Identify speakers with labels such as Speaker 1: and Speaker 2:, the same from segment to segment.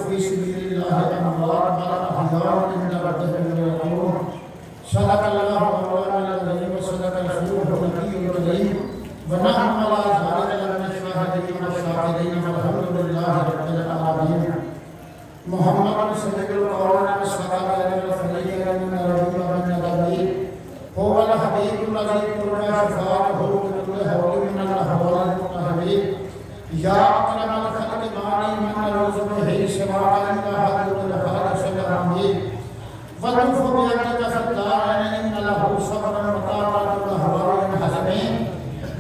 Speaker 1: फी सबिलिल्लाहि अमवात बल अहयाउ इंद रब्बिहिम युरज़क़ून। सदक़ल्लाहु मौलाना अल-अज़ीम व सदक़ रसूलुहुल नबियुल करीम व नहनु अला ज़ालिका लमिन अश-शाहिदीन वश-शाकिरीन वल्हम्दुलिल्लाहि रब्बिल आलमीन। मुहम्मद सल्लल्लाहु अलैहि वसल्लम फलीकन मिन रब्बिका वन नबी हुवल हबीबुल लज़ी तुरजा शफ़ाअतुहु बिकुल्लि हौलिन मिनल अहवालिल मुतहबीब। या अकरमल खल्क़ि मानी मन नऊज़ु बिही सिवाका इन्का हद्दुल हादिसिल अमीन। वतुफ़ बियदिका फ़द्दारैन इन्न लहू सब्रन व ताक़तुल हवालिन हज़मीन।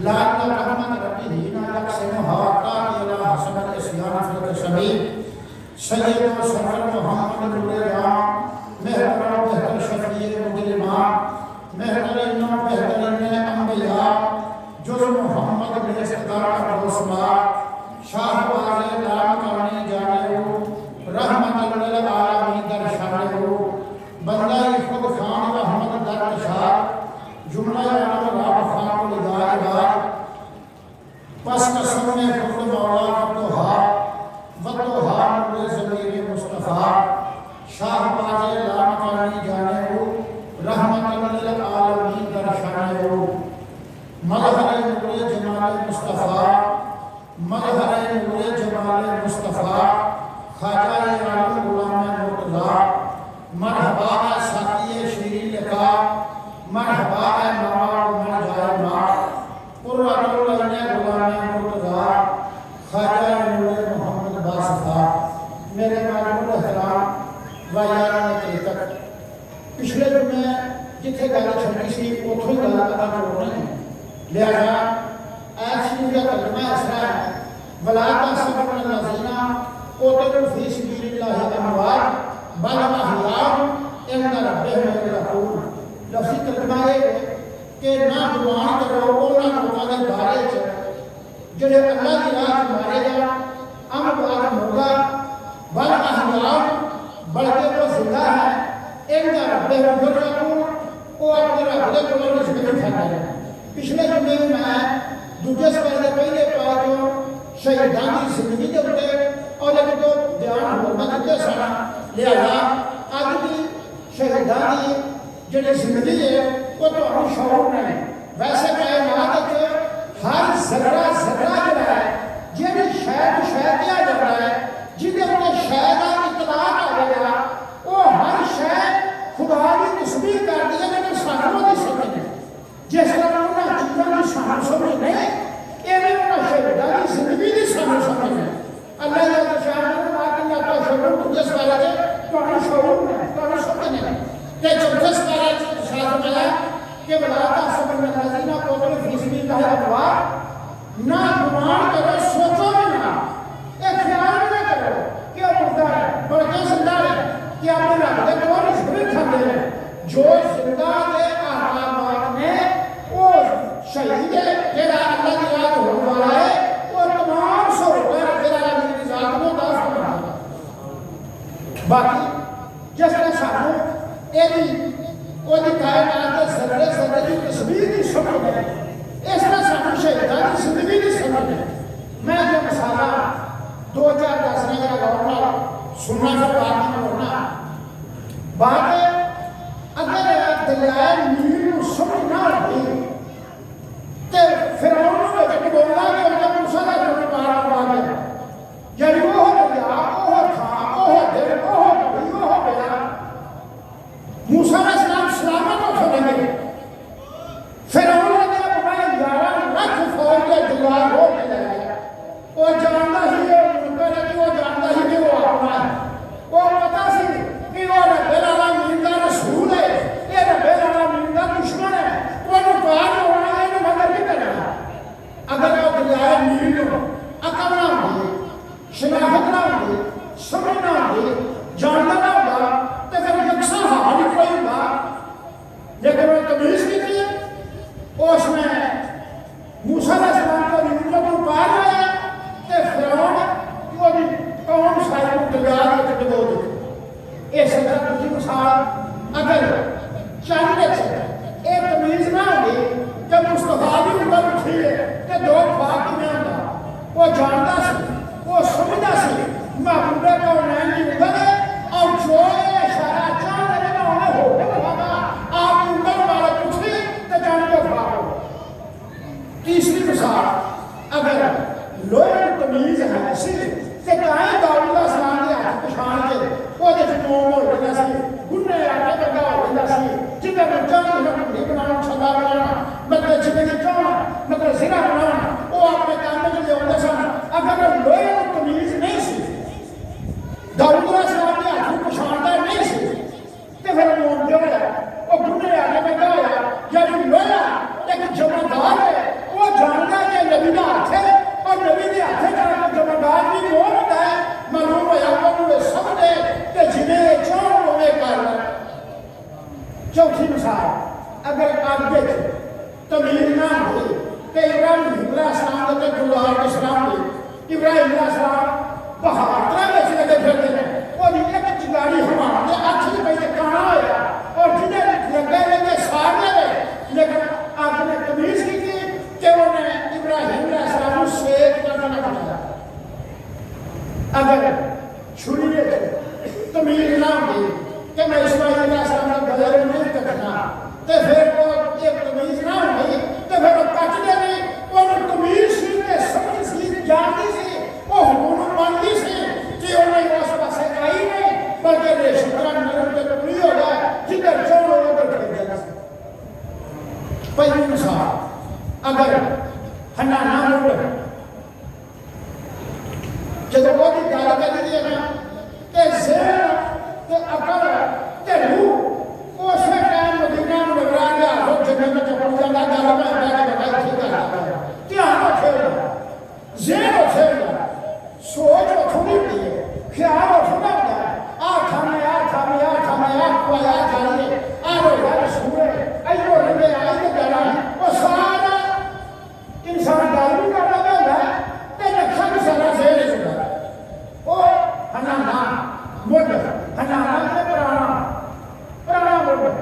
Speaker 1: लअल्ल रहमत रब्बिही न यक़सिमुहा ताक़ी इला हसनल इस्यान फ़िल तशबीह। सैयद व सरवर मुहम्मद नूर-ए-आम मेहरबान बेहतर शफ़ीए मुजरिमान मेहतरीन बेहतरीन अंबिया जुज़ मुहम्मद बेइस्तदार रोसमा शाहबाज़ लामकानी जाने रहमतल लिल आलमीन दरशाने बंदाई खुद खान रहमत दरशार जुमला आलम राब खान लिदायबार पस कसम में खुद मौला वतोहा वतोहा नूर ज़मीर मुस्तफ़ा शाहबाज़ लामकानी जाने रहमतल लिल आलमीन दरशाने मज़हर नूर जमाल मुस्तफ़ा मज़हर नूर जमाल मुस्तफ़ा ख्वाजा आलम गुलाम मुर्तज़ा मरहबा साक़ी शीरीन लिका मरहबा नवाब मन जायमा कुर्रतुल अय्न गुलाम मुर्तज़ा ख्वाजा नूर मोहम्मद बासफ़ा। मेरे मालिकुल एहतराम व यारान तक पिछले जुम्मे जिथे गल छड़ी सी उथों ही गल करना जोड़ना है। लिहाजा ऐसी का तर्जुमा इस तरह है वला तहसबन लज़ीना क़ुतिलू फ़ी सबिलिल्लाहि अमवात बल अहयाउ इंद रब्बिहिम युरज़क़ून। लफ्ज़ी तर्जुमा है कि ना गुमान करो उन्हां लोकां दे बारे च जिहड़े अल्लाह दी राह च मारे जाण अमवात मुर्दा बल अहयाउ बल्कि वो जिंदा है इंद रब्बिहिम युरज़क़ून वो अपने रब दे कोलों रिज़्क़ खांदे ने। पिछले जुम्मे में मैं दूजे सवाल के पहले पाए जो शहीदां की जिंदगी के उत्ते और एक जो बयान होना दिते सन। लिहाजा अज की शहीदां की जिहड़ी जिंदगी है वो तुहानू शौर नहीं। वैसे कायनात च हर जर्रा जर्रा जिहड़ा है जिहड़ी शय किया जाता है जिहदे उत्ते शय दा इतलाक आवेगा वो हर शय खुदा की तस्बीह करती है लेकिन सानू नहीं समझ जिस तरह उन्होंने चीज़ों की सानू समझ नहीं इवें उन्होंने शहीदां की जिंदगी की सानू समझ है। अल्लाह ने दर्शाया कि आपका शौर जिस बारे में तुहानू शौर है तुहानू समझ नहीं ते चौथे सवाल च इरशाद मिला कि वला तहसबन लज़ीना क़ुतिलू फ़ी सबिलिल्लाहि अमवात। ना गुमान करो सोचो भी ना एक ख्याल भी ना करो कि वो मुर्दा है बल्कि जिंदा है कि अपने रब दे कोल रिज़्क़ खांदे हैं। जो जिंदा के अहकामात ने वो शहीद है जेड़ा अल्लाह की राह होने वाला है वो तमाम सहूलतें तेरा अल्लाह की जात में दास करना। बाकी जिस तरह सानू एदी ओदी कायनात दे जर्रे जर्रे की तस्वीर की समझ है इस तरह सानू शहीदां की जिंदगी की समझ है। मैं जो मिसाल दो चार दसने का गौर नाल सुनना फिर बात नहीं होना बात अगर दरियाए नील को समझ ना होगी तो फिरौन को डुबोना कि उनका मूसा का जो पार पड़ा गया यानी वो दरिया वो था वो दिल वो नबी वो बेड़ा मूसा का सलामत हो चलेंगे। फिरौन ने अपना 11 लाख फौज के दरिया हो के लाया वो जानता ही वो जानता ही कि वो अपना है वो पता सी कि वो रब्बुल आलमीन का रसूल है ये रब्बुल आलमीन का दुश्मन है वो पार होना है तो मगर नहीं करना। अगर वो दरिया नील अकल ना होगी शनाख्त ना होगी समझ ना होगी जानना ना होगा तो फिर यकसा हाल ही कोई होगा। लेकिन वो तमीज़ की थी उसमें मूसा अलैहिस्सलाम को नील को पार लाया तो फिरौन वो कौम सारी को दरिया में डुबो दी। इस तरह दूसरी मिसाल अगर चंद एक तमीज़ ना होगी तो मुस्तफा भी उधर उठी है तो दो ख्वाब भी नहीं होता वो जानता सी वो समझता सी महबूबे कौनैन की चौथी मिसाल अगर आगे तमीर ना हो तो इब्राहिम अलैहिस्सलाम के गुलाम इस्लाम इब्राहिम अलैहिस्सलाम बहादुर में लगे फिरते हैं और एक चिंगारी हमारे अच्छी पहले काना होया और जिन्हें लगे लगे सारे लेकिन आपने तमीज की कि उन्हें इब्राहिम अलैहिस्सलाम शेख करना पड़ा अगर छुरी तमीज ना हो कि मैं इस्माइल अलैहिस्सलाम का गले नहीं कटना तो फिर वो एक तमीज ना हो तो फिर वो कटने नहीं और तमीज सी ने समझ सी जानती सी वो हुकूमत मानती सी कि उन्हें उस पासे आई नहीं बल्कि रेशम नरम के टुकड़ी हो गया जिधर चोर हो उधर खड़े जाना पहली मिसाल अगर हन्ना ना मुड़ जब वो की गाल कर दी है ना ते ज़हन ते अकल ते रूह उस टाइम मदीना में लगा गया हो जन्नत में जब पहुंचा गाल में बैठ के बताई ठीक है ध्यान रखेगा ज़हन रखेगा सोच थोड़ी भी है ख्याल थोड़ा है आ थामे को आया जाने आ रो यार सुने अयो रे आई तो जाना वो सारा इंसान दारू का लगा है ते रखा भी सारा ज़हन है ओ हनाना मोड़ हनाना से पुराना मोड़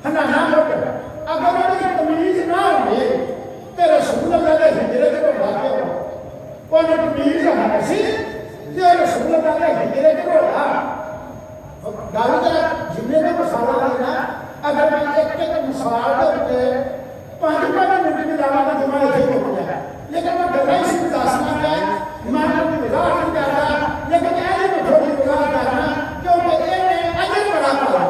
Speaker 1: हनाना मोड़ अगर उनकी तमीज ना हो ते रसूल अल्लाह के हिजरत को भागे हो और तमीज है सी ते रसूल अल्लाह के हिजरत को हा गाली का जिन्ने का मसाला लेना अगर मैं एक मिसाल दे पांच मिनट में लावा का जमा एक हो जाए लेकिन मैं गला ही दसना है मैं अपनी विवाह नहीं करता लेकिन ऐसे में थोड़ी विवाह करना क्योंकि ये अजर बड़ा पड़ा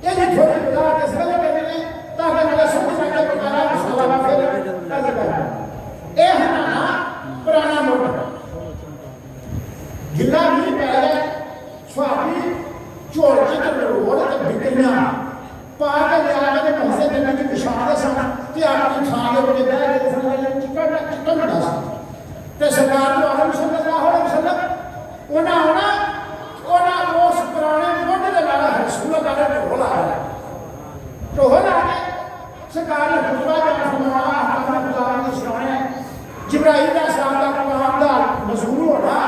Speaker 1: ये भी थोड़ी विवाह किस तरह करने ताकि मेरा समझ सके प्रकार मसाला फिर ऐसे करना ये है ना पुराना मोड़ गिला नहीं पाया स्वामी चोर के रोड ते बिकरियां पाके लिया के पैसे देने की निशान सन ते अपनी छां दे विच बैठ के फरमाया चिकन दस ते सरकार जो आलम सल्लल्लाहु अलैहि वसल्लम ओना उस पुराने मोढे दे नाल रसूल अल्लाह ने ढोल आया ढोल आके सरकार ने खुतबा दा फरमाया अपने खुदा ने सुनाया जिब्राइल अलैहिस्सलाम दा कुरान दा नज़ूल होना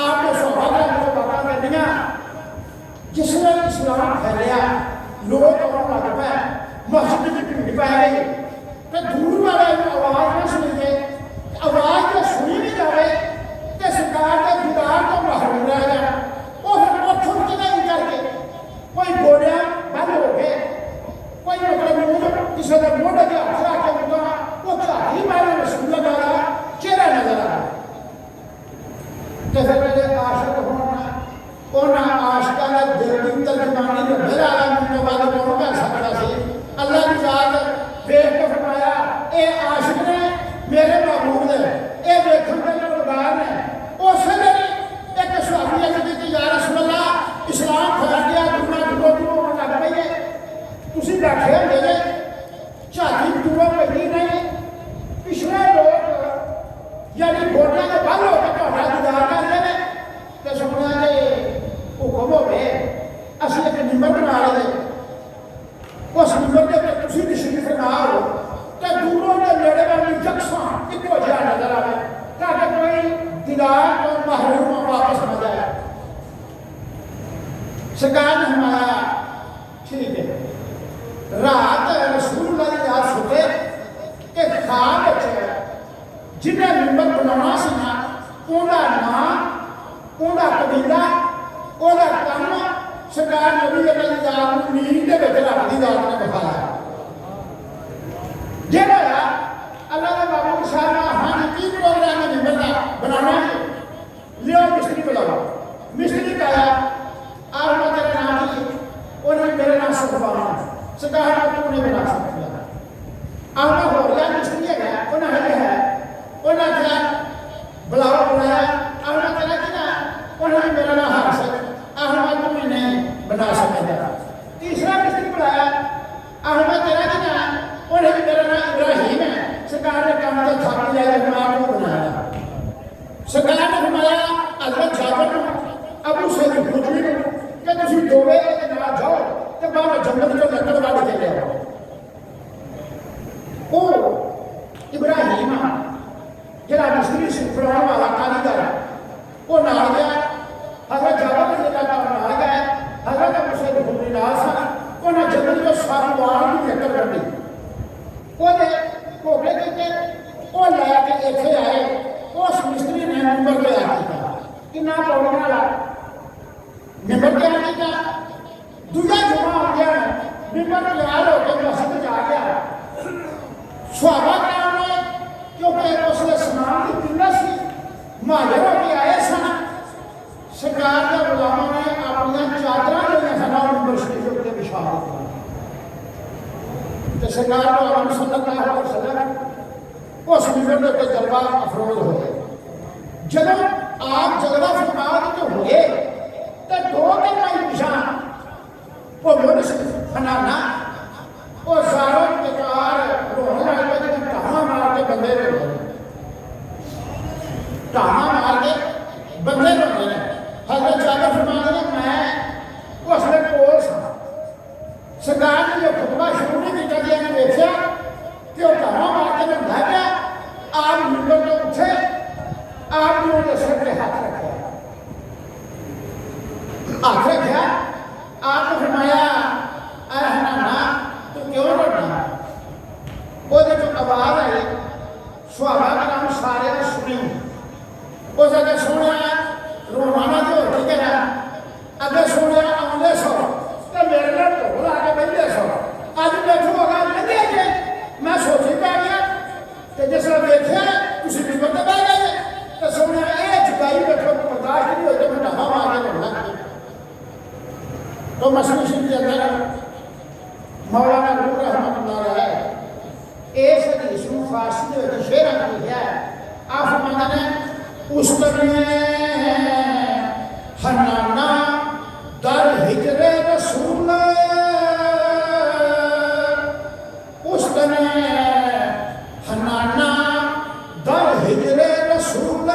Speaker 1: आपने सहाबा को बातें करनियां जिसने इस्लाम फैलिया लोग और लग पे मस्जिद की भीड़ पै गई तो दूर वाले आवाज ना सुनिए आवाज तो सुनी नहीं जाए तो सरकार के दीदार तो महरूम रह गया वो फिर छुट के नहीं करके कोई बोलिया बंद हो गए कोई मतलब मुंह किसी का मोढ़े के हाथ रख के मुद्दा वो झाड़ी मारे रसूल लगा चेहरा नजर आ रहा तो फिर मेरे आशिक होना उन्हें आशिका ने दिल की तर्जमानी ने मेरा आलम बाद कौन कर सकता सी अल्लाह की जात देख के फरमाया ए आशिक ने मेरे महबूब ने ए देखण दे लगार ने उस ने एक सहाबी ने की या रसूल अल्लाह इस्लाम फैल गया दुनिया दूरों होने लग पई है तुसी बैठे होंगे ने झाती दूरों पैदी नहीं पिछले लोग यानी गोटियां के बल हो के ਤੁਹਾਡਾ दीदार करते हैं तो सुनना चाहिए हुक्म हो गए असं एक निम्बर बना रहे उस निम्बर के ऊपर तुसी तशरीफ फरमा हो तो दूरों के नेड़े वाली यकसा इको जिहा नजर आए ताकि कोई दीदार को महरूम वापस न जाए सरकार ने हमारा ठीक है रात रसूल की याद सुते कि खाब जिन्हें निम्बर बनाना सी ना उनका नाम उनका कबीला ओदा काम सरकार नबी के जान नींद के विच रख दी जात ने दिखाया जेड़ा अल्लाह के बाबू साहब हां की प्रोग्राम है निबंधा बनाना है लियो मिस्त्री बुलाओ मिस्त्री आया आप मैं तेरा नाम की उन्होंने मेरा नाम सुखवाना सरकार तू नहीं बना सकता आप हो गया मिस्त्री है उन्होंने है उन्होंने बुलाओ बुलाया आप तेरा क्या उन्होंने मेरा नाम हासिल अहमद तुम नहीं बना सकता तीसरा मिस्त्री बुलाया अहमद तेरा क्या उन्हें मेरा नाम इब्राहिम है सरकार ने काम तो छाप लिया जमात को बनाया सरकार ने फरमाया अल्लाह जाबर अबू सईद खुदरी कि तुम दोवे के नाल जाओ तो बाहर जंगल तो जो सागवान की लकड़ कटी ਉਹਦੇ ਘੋੜੇ ਕੀਤੇ ਉਹ ਲੈ ਕੇ ਇੱਥੇ ਆਏ ਉਸ ਮਿਸਤਰੀ ਨੇ ਨੰਬਰ ਤਿਆਰ ਕੀਤਾ ਕਿੰਨਾ ਪੌੜੀਆਂ ਵਾਲਾ ਨੰਬਰ ਤਿਆਰ ਕੀਤਾ ਦੂਜਾ ਜਮਾ ਹੋ ਗਿਆ ਨੰਬਰ ਤਿਆਰ ਹੋ ਕੇ ਮਸਜਿਦ ਜਾ ਗਿਆ ਸੁਹਾਬਾ ਕਰਾਮ ਨੇ ਕਿਉਂਕਿ ਉਸਦੇ ਸਮਾਨ ਦੀ ਕਿੰਨਾ ਸੀ ਮਾਜਰ ਹੋ ਕੇ ਆਏ ਸਨ ਸਰਕਾਰ ਦੇ ਗੁਲਾਮਾਂ ਨੇ ਆਪਣੀਆਂ ਚਾਦਰਾਂ ਜਿਹੜੀਆਂ ਸਨ ਨੰਬਰ ਸ਼ਰੀਫ ਉੱਤੇ ਵਿਛਾ ਦਿੱਤੀਆਂ तो सरकार को सल्लल्लाहु अलैहि वसल्लम उस मिंबर के जलवा अफरोज होए जब आप जलवा फरमाद तो हुए तो दो दिन में निशान वो मुनिस फनाना वो सारों के कार रोने लगे जब टामा मार के बंदे रोए टामा मार के बंदे रोए हजरत जाबिर फरमाते हैं मैं उसने कोल सा सरकार ने जो खुतबा शुरू नहीं किया गया ने देखा कि वो टामा मार के जब ढह गया आप मिंबर पे उठे आपने उनके सिर पे हाथ रखा आपने फरमाया अरे हनाना तू क्यों रोना वो जो आवाज आई सुहाबा कराम सारे ने सुनी उस अगर सुनिया रोमाना जो ठीक है अगर सुनिया आंदे सो तो मेरे नाल ढोल आके बंदे सो अज बैठो होगा लगे जे मैं सोची पै गया तो जिसने देखा तुम मिंबर ते बह गए तो सुनिया ये जुदाई बैठो बर्दाश्त नहीं होती मैं ढाबा मार के रोना तो मसले के अंदर मौलाना रूह रहमतुल्लाह अलैह इस हदीस में फारसी में शेर लिखा है आप फरमाते हैं उस हन्नाना दर हिजरे रसूल उस हन्नाना दर हिजरे रसूल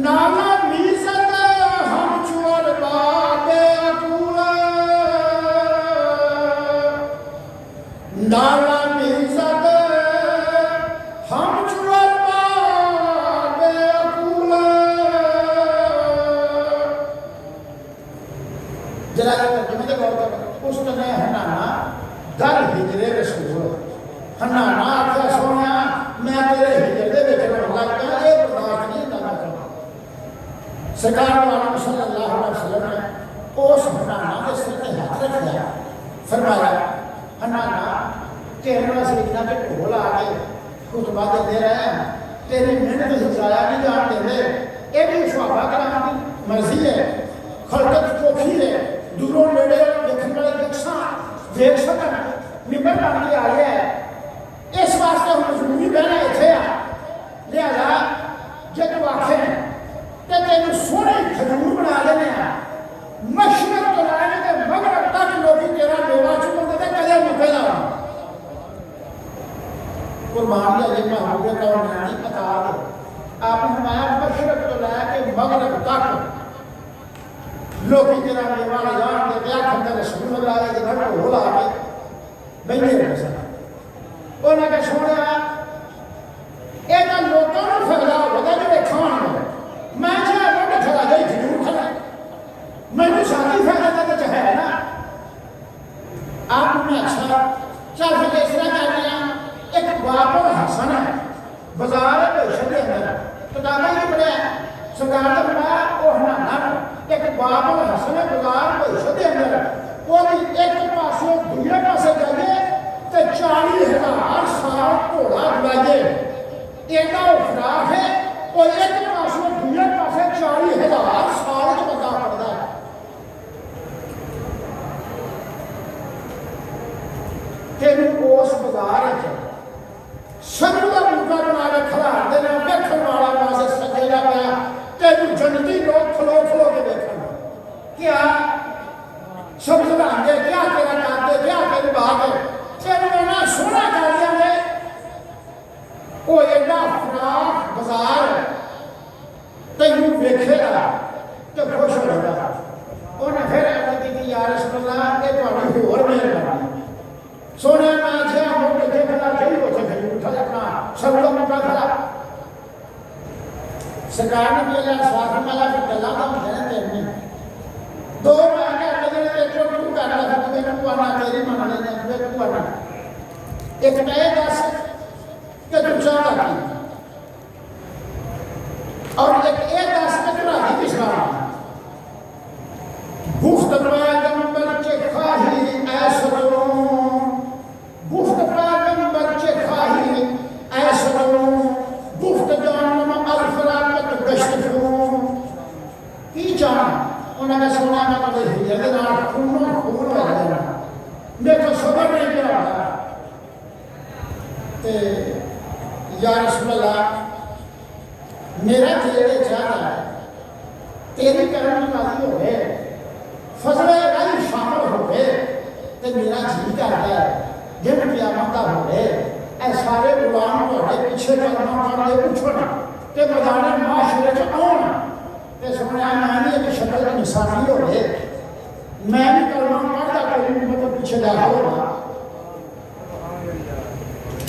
Speaker 1: नाला मीज़त हम चुअर बाबे अतूल नाला मीज़त हम चुअर बाबे अतूल जरा तर्जुमे से गौर करो उस समय हन्नाना दर हिजरे रसूल हन्नाना आख्या सोनिया मैं तेरे हिजर दे विच रहना लगा ये बर्दाश्त नहीं करना चाहता सरकार आलम सल्लल्लाहु अलैहि वसल्लम ने उस हन्नाना के सिर पे हाथ रखा फरमाया हन्नाना तेरे से इतना के ढोल आ गए खुतबा दे रहे हैं तेरी मेहनत जाया नहीं जान देंगे ये भी सुहाबा कराम की मर्जी है खलकत चौखी है दूरों नेड़े देखने वाले यक्षा देख सकन मिंबर बन के आ गया है इस वास्ते हम मजबूरी बहना इतने आ लिहाजा जे तू आखे तो तेन सोने खजूर बना देने मशरक तो लाने के मगरब तक लोग तेरा मेवा चुकते थे कदे मुकेगा कुर्बान लिया जी महबूबे का नहीं पता आपने फरमाया मशरक तो लाके मगरब तक लोग तेरा मेवा जान के क्या खंडर रसूल अल्लाह के घर को होला के बैठे रहे सन उन्हें के छोड़ा एक लोगों को फैला होगा जो खान मैं चाहे वो खड़ा गई जरूर खड़ा मैंने शादी फैला था तो है ना आपने अच्छा चल फिर इस तरह कर लिया एक बाप और हसन है बाजार है पैसे के अंदर तो दादा ही बड़े सरकार ने बनाया वो हनाना एक बाप और हसन है बाजार पैसे के अंदर वो भी एक पासों दूसरे पासे जाइए तो 40,000 साल घोड़ा बुलाइए एका उफराक है और एक पासों दूसरे पासे 40,000 साल का बंदा पड़ता है तेन उस बाजार सभी का मुद्दा बना के खड़ा देना देखने वाला पास सजेगा पाया तेन जनती लोग खलो खलो के देखना क्या सब जगह क्या तेरा काम क्या तेरी बात है तेरे ना सोना कर दिया ने वो एडा फराक बाजार तेनू वेखेगा तो खुश हो जाएगा उन्हें फिर अर्ज की या रसूल अल्लाह ये तुम्हारी होर मेहरबानी सोने में जे मोटे के खड़ा गई होते गई उठा अपना सब लोग उठा खड़ा सरकार ने भी अल्लाह स्वास्थ्य में अल्लाह के गला का कहते हैं दो महीने लगने के तो तू कर एक नए दस कि तू चाहता की और एक ये दस कि तू राजी किसराम गुफ्त पैगंबर के खाही ऐसरो गुफ्त पैगंबर के खाही ऐसरो गुफ्त जानम अल्फराकत गश्तफू की जान उन्होंने सुना ना तो हिजरत नाल खून खून हो जाना देखो सबर नहीं किया ते या रसूल अल्लाह मेरा दिल चाहता है तेरी करम राजी हो गए फजल इलाही शामिल हो गए ते मेरा जी करता है दिन क़यामत दा हो गए ऐ सारे गुलाम तुहाडे पीछे कलमा पढ़दे उठण ते मैदान माशरे च आउण ते सुनया मैं भी एक शक्ल निशानी हो गए मैं भी कलमा पढ़दा कोई मतलब पीछे लगा होगा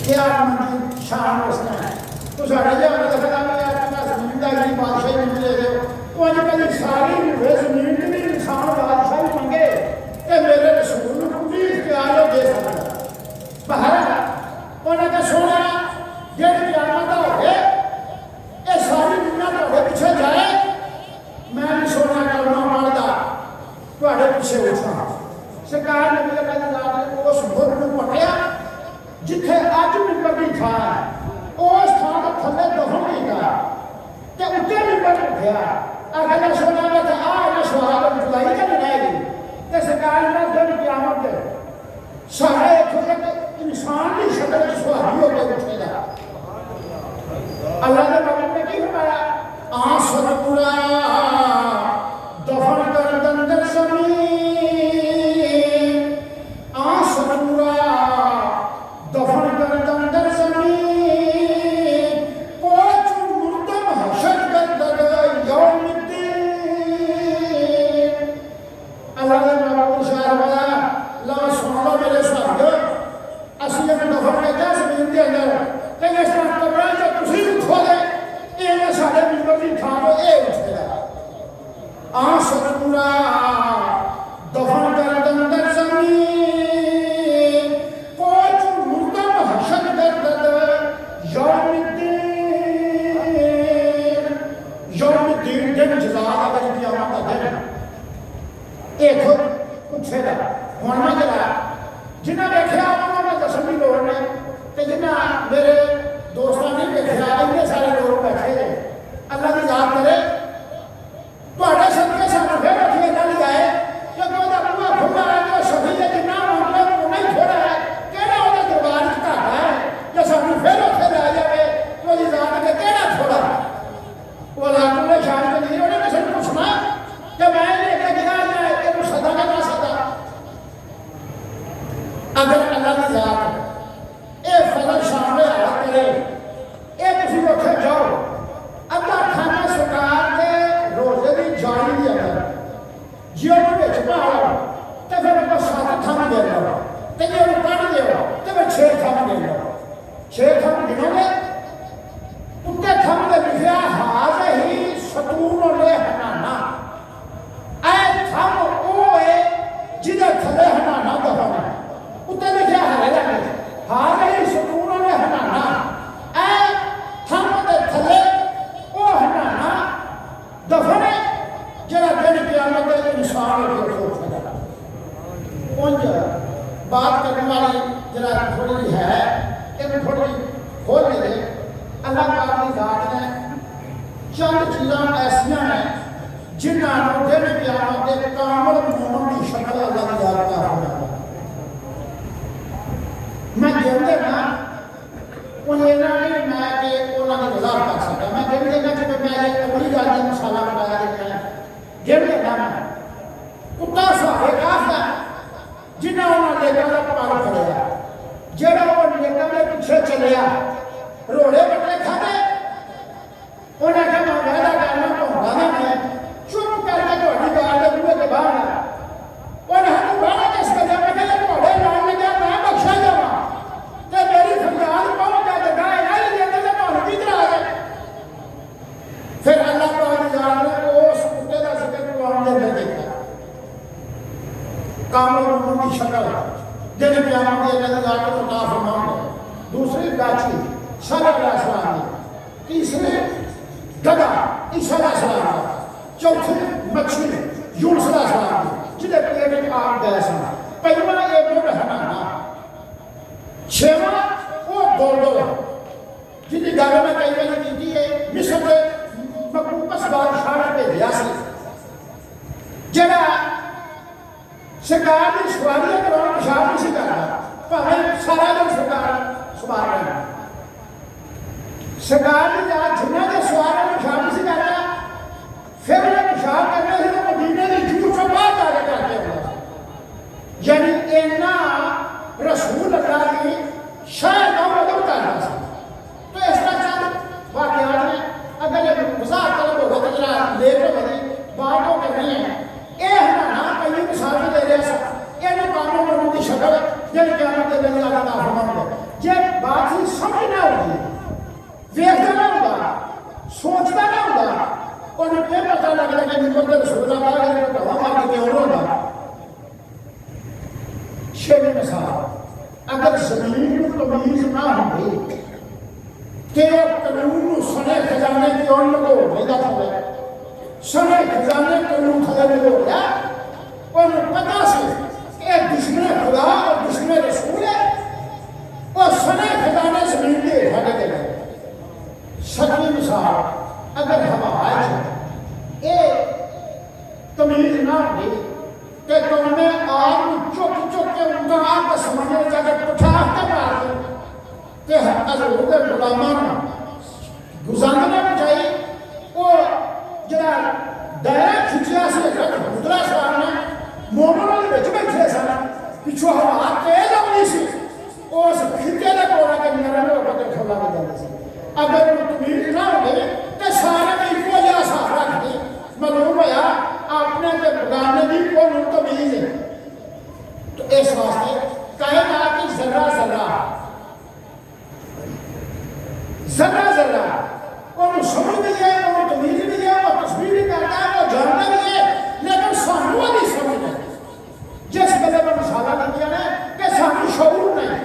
Speaker 1: क्या मंदी शान उसने तो साढ़े जो देखा मैं अपना जिंदगी बादशाह मिल ले दो तो अजकल सारी जमीन भी इंसान बादशाह मंगे ते मेरे रसूल को भी इख्तियार दे सकता बाहर उन्होंने सोना जेड़ क़यामत हो गए ये सारी दुनिया तुहाडे पीछे जाए मैं भी सोना कलमा पढ़दा तुहाडे पीछे उठा सरकार ने भी उस मुल्क को पटिया जिथे अज मिंबर की था उस थां के थले दफन किया ते उत्ते मिंबर उठिया अगर सोना में तो आ सवाल जुलाई का नहीं रहेगी तो सरकार ने दिन क़यामत दे सारे इत्थों तक इंसान की शक्ल सुहागी होकर उठेगा अल्लाह ने मौला ने की फरमाया आसरपुरा दफन कर दंदर ज़मीन आसरपुरा दफन कर दंदर ज़मीन कोच मुर्दम हशर कर दर यौमिद्दीन अल्लाह ने मौला को इशारा किया ला सुन लो मेरे साथियों असली में दफन किया ज़मीन के अंदर लेकिन इस तरह कब्र जो तुसी उठोगे ये सारे मिंबर की थां तो ये उठेगा आसरपुरा दफन कर दंदर ज़मीन कोच मुर्दम हशर कर दर यौमिद्दीन दिन जज़ा दा क़यामत दा दिन एक पूछेगा हुण मैं जरा जिन्हें देखा उन्होंने दसन की लोड़ नहीं तो जिन्हें मेरे दोस्तों ने देखा इतने सारे लोग बैठे हैं अल्लाह की याद करे तुहाडे सदके सानू फिर अखी गल आए क्योंकि वह बुआ खुला है जो सभी ने जिन्ना मामला उन्ना ही थोड़ा है केड़ा वह दरबार च घाटा है जो सानू फिर उत्थे लै जाए तो उसकी याद के केड़ा थोड़ा वो अल्लाह ने शान के लिए उन्होंने किसी को पूछना कि मैं लेके गया या तेन सदा का ना सदा अगर अल्लाह की याद ये फजल शामिल हाल करे ये तुम उत्थे जाओ अद्धा खाना सरकार के रोजे की जाली के अंदर जो भाड़ो तो फिर आप 7 थम दे लो तो जो कढ़ दो तो फिर 6 थम दे लो 6 थम गिनोगे उत्ते थम के लिखा हाज ही सतून ले हनाना ऐ थम वो है जिधे थले हनाना दफन है उत्ते लिखा हरे रंग हाज ही सतून ले हनाना ऐ थम के थले वो हनाना दफन है जरा दिन क़यामत के इंसान के सोचेगा उंज बात करने वाली जरा थोड़ी है इन थोड़ी खोल दे अल्लाह पाक की जात ने चंद चीज़ां ऐसियां हैं जिन्होंने दिन क़यामत के कामल मोमन की शक्ल अल्लाह की याद का होना मैं कहते ना उन्हें नहीं मैं कि उन्होंने रजा कर सकता मैं कहते ना कि मैं अगली गल का मसाला बनाया देखना कहते ना मैं कुत्ता सुहाए काफदा जिन्हें उन्होंने लेकर का पाल खड़िया जेड़ा वो लेकर के पीछे चलिया रोड़े बटले खाते उन्हें कहा मैं वादा करना पौधा ना मैं चुप करके थोड़ी गाल के बूहे के बाहर आ उन्हें हम बाहर किस कदम में गए थोड़े नाम में गया मैं बख्शा जावा ते मेरी फरियाद पहुंच जाए तो गाय नहीं देते तो भाव किधर आ गए फिर अल्लाह पाक जान ने उस कुत्ते का जिक्र कुरान के अंदर देखा कामल की शक्ल दिन क़यामत के अल्लाह की जात को अता फरमाऊंगा दूसरी गाछी सारा सलाम दी, तीसरे गधा ईसा सलाम दा, चौथे मच्छी यूनुस सलाम दी जिहदे पेट च आग गए सन। पंजवां ये मुड़ हनाना, छेवां वो दुलदुल जिहदी गल मैं कई बार की है, मिस्र के मकबूस बादशाह ने भेजिया सी, जिहड़ा सरकार की सवारियां कराउण पेशाब नहीं सी करदा, भावें सारा दिन सरकार सवार रहा सरकार की जिन्हों के सवार पेशाब नहीं सी करदा, फिर उन्हें पेशाब करना सी तो मदीने की जूह चों बाहर जाके करके आउंदा। यानी इन्ना रसूल अल्लाह की शायद और उधर करना सी। तो इस तरह चंद वाकयात ने, अगर ये वजाहत तलब होगा तो जरा लेट हो गई बात हो करनी है। यह हनाना पहली मिसाल में दे रहा सा, इन्होंने कानून बनने की शक्ल जिन क्यामत के दिन अल्लाह दा फरमाएगा। जे बात ही समझ ना होगी, देखता ना होगा, सोचता ना होगा, उन्हें यह पता लगेगा कि निकलते रसूल अल्लाह के ढवा मार के क्यों होगा। छेवीं मिसाल, अगर जमीन में तमीज ना होगी कि कानून सने खजाने क्यों लगो नहीं था, सने खजाने कानून खजाने लगो या और पता से कि दुश्मन खुदा और दुश्मन रसूल है और सने खजाने जमीन के हटे गए। सतवीं मिसाल, अगर हवाज ये तमीज ना होगी कि तुमने आग चुक चुक के उनका आग का समझने जाकर उठा के मार दो कि हजूर के गुलामां गुजारना चाहिए। वो जरा दायरा खिंचिया से दूसरा सवाल ने मोमनों के बिच बैठे सन, पिछों हवा तेज आनी सी, उस खिंचे के कोल के मेरा में होकर खोला के जाते सी। अगर तमीज ना होगी तो सारे इको जरा साफ रखते, मालूम होया आपने के बगाने की कोई तमीज है। तो इस वास्ते कायनात की जर्रा जर्रा जर्रा जर्रा और समझ भी है, और तमीज भी है, और तस्वीर भी करता है, और जानता भी है, लेकिन सानू नहीं समझ है। जिस गले में मिसाला दिया ने कि सानू शऊर नहीं,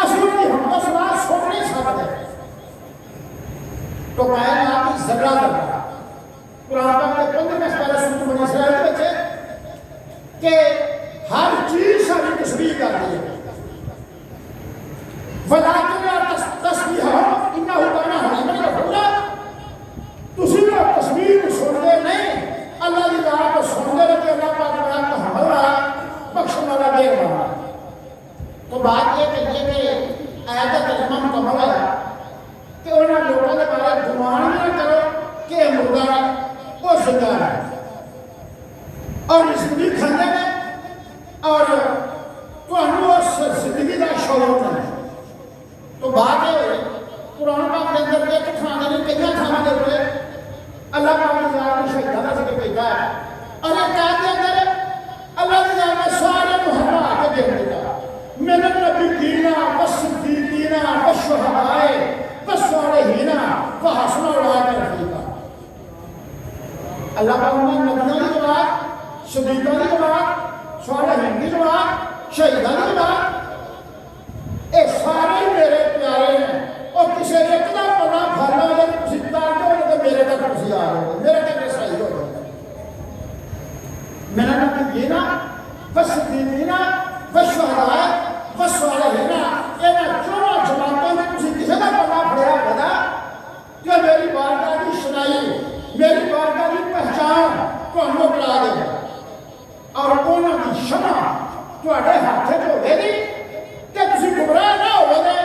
Speaker 1: असली की हम तो सुना सुन नहीं सकते। तो कायनात की जर्रा जर्रा कुरान पाक के 15वें पारे सूरत बनी इसराइल में कि हर चीज सारी तस्बीह कर दी है। वलाकिन तस्बीह इन्ना हुकाना हलीमन गफूरा, तुसी ना तस्बीह सुनते नहीं, अल्लाह की बात को सुनते रहते, अल्लाह पाक बड़ा रहमत वाला बख्शने वाला मेहरबान। तो बात ये कहिए कि आयत का तर्जुमा मुकम्मल है कि उन्होंने लोगों के बारे में गुमान ना करो कि मुर्दा वो जिंदा है और जिंदगी खाते हैं और जिंदगी का शौर नहीं। तो बात यह कुरान पाक के अंदर एक थान नहीं, कई थाना के ऊपर अल्लाह पाक ने शहीदा का जिक्र किया है, और एक कायद के अंदर अल्लाह ने सारे मुहर्रा आके देख दिया, मिनत नबी दीना वसिद्दीकीना वशुहदाए वस्सालिहीना वहसुन उलाइका रफीका। अल्लाह पाक ने नबियों की बात, सिद्दीकों की बात, सालिहीन की बात, शहीदों की बात, ये सारे मेरे प्यारे हैं। और किसी एक का पता फरना जब तुम तारते हो तो मेरे तक तुम आ रहे हो, मेरे तक सही हो जाए। मैंने नबीना वसिद्दीकीना वशुहदाए वस्सालिहीना, इन्हां चौहां जमातों में तुम किसी का पता फड़िया होगा कि मेरी बारगाह की शनाई, मेरी बारगाह की पहचान तुहानूं करा देगा, और उन्हां दी शमा तुहाडे हत्थ च होवेगी कि तुसीं गुमराह ना होवोगे,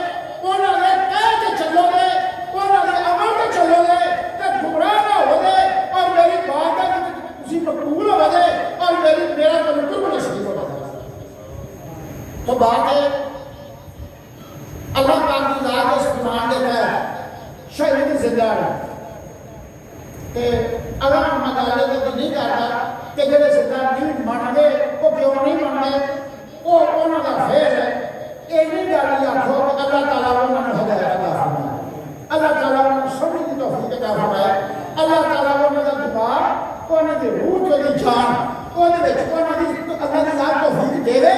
Speaker 1: उन्हां दे कह के चलोगे, उन्हां दे अमल ते चलोगे ते गुमराह ना होवोगे, और मेरी बारगाह च तुसीं मकबूल होवोगे, और मेरा तवज्जुह नसीब होगा। तो बात है अल्लाह पाक की ज़ात इस कुरान के तहत शहीद जिंदा है कि अगर हम मकाले तो नहीं करता कि जो जिंदा नहीं मनते वो क्यों नहीं मनते, वो उन्होंने फेर है। ये नहीं गल आखो कि अल्लाह ताला उन्होंने हिदायत अता फरमाए, अल्लाह ताला उन्होंने समझ की तौफीक अता फरमाए, अल्लाह ताला उन्होंने दिमाग, उन्होंने रूह, उन्होंने जान, उन्होंने अल्लाह की ज़ात तौफीक देवे,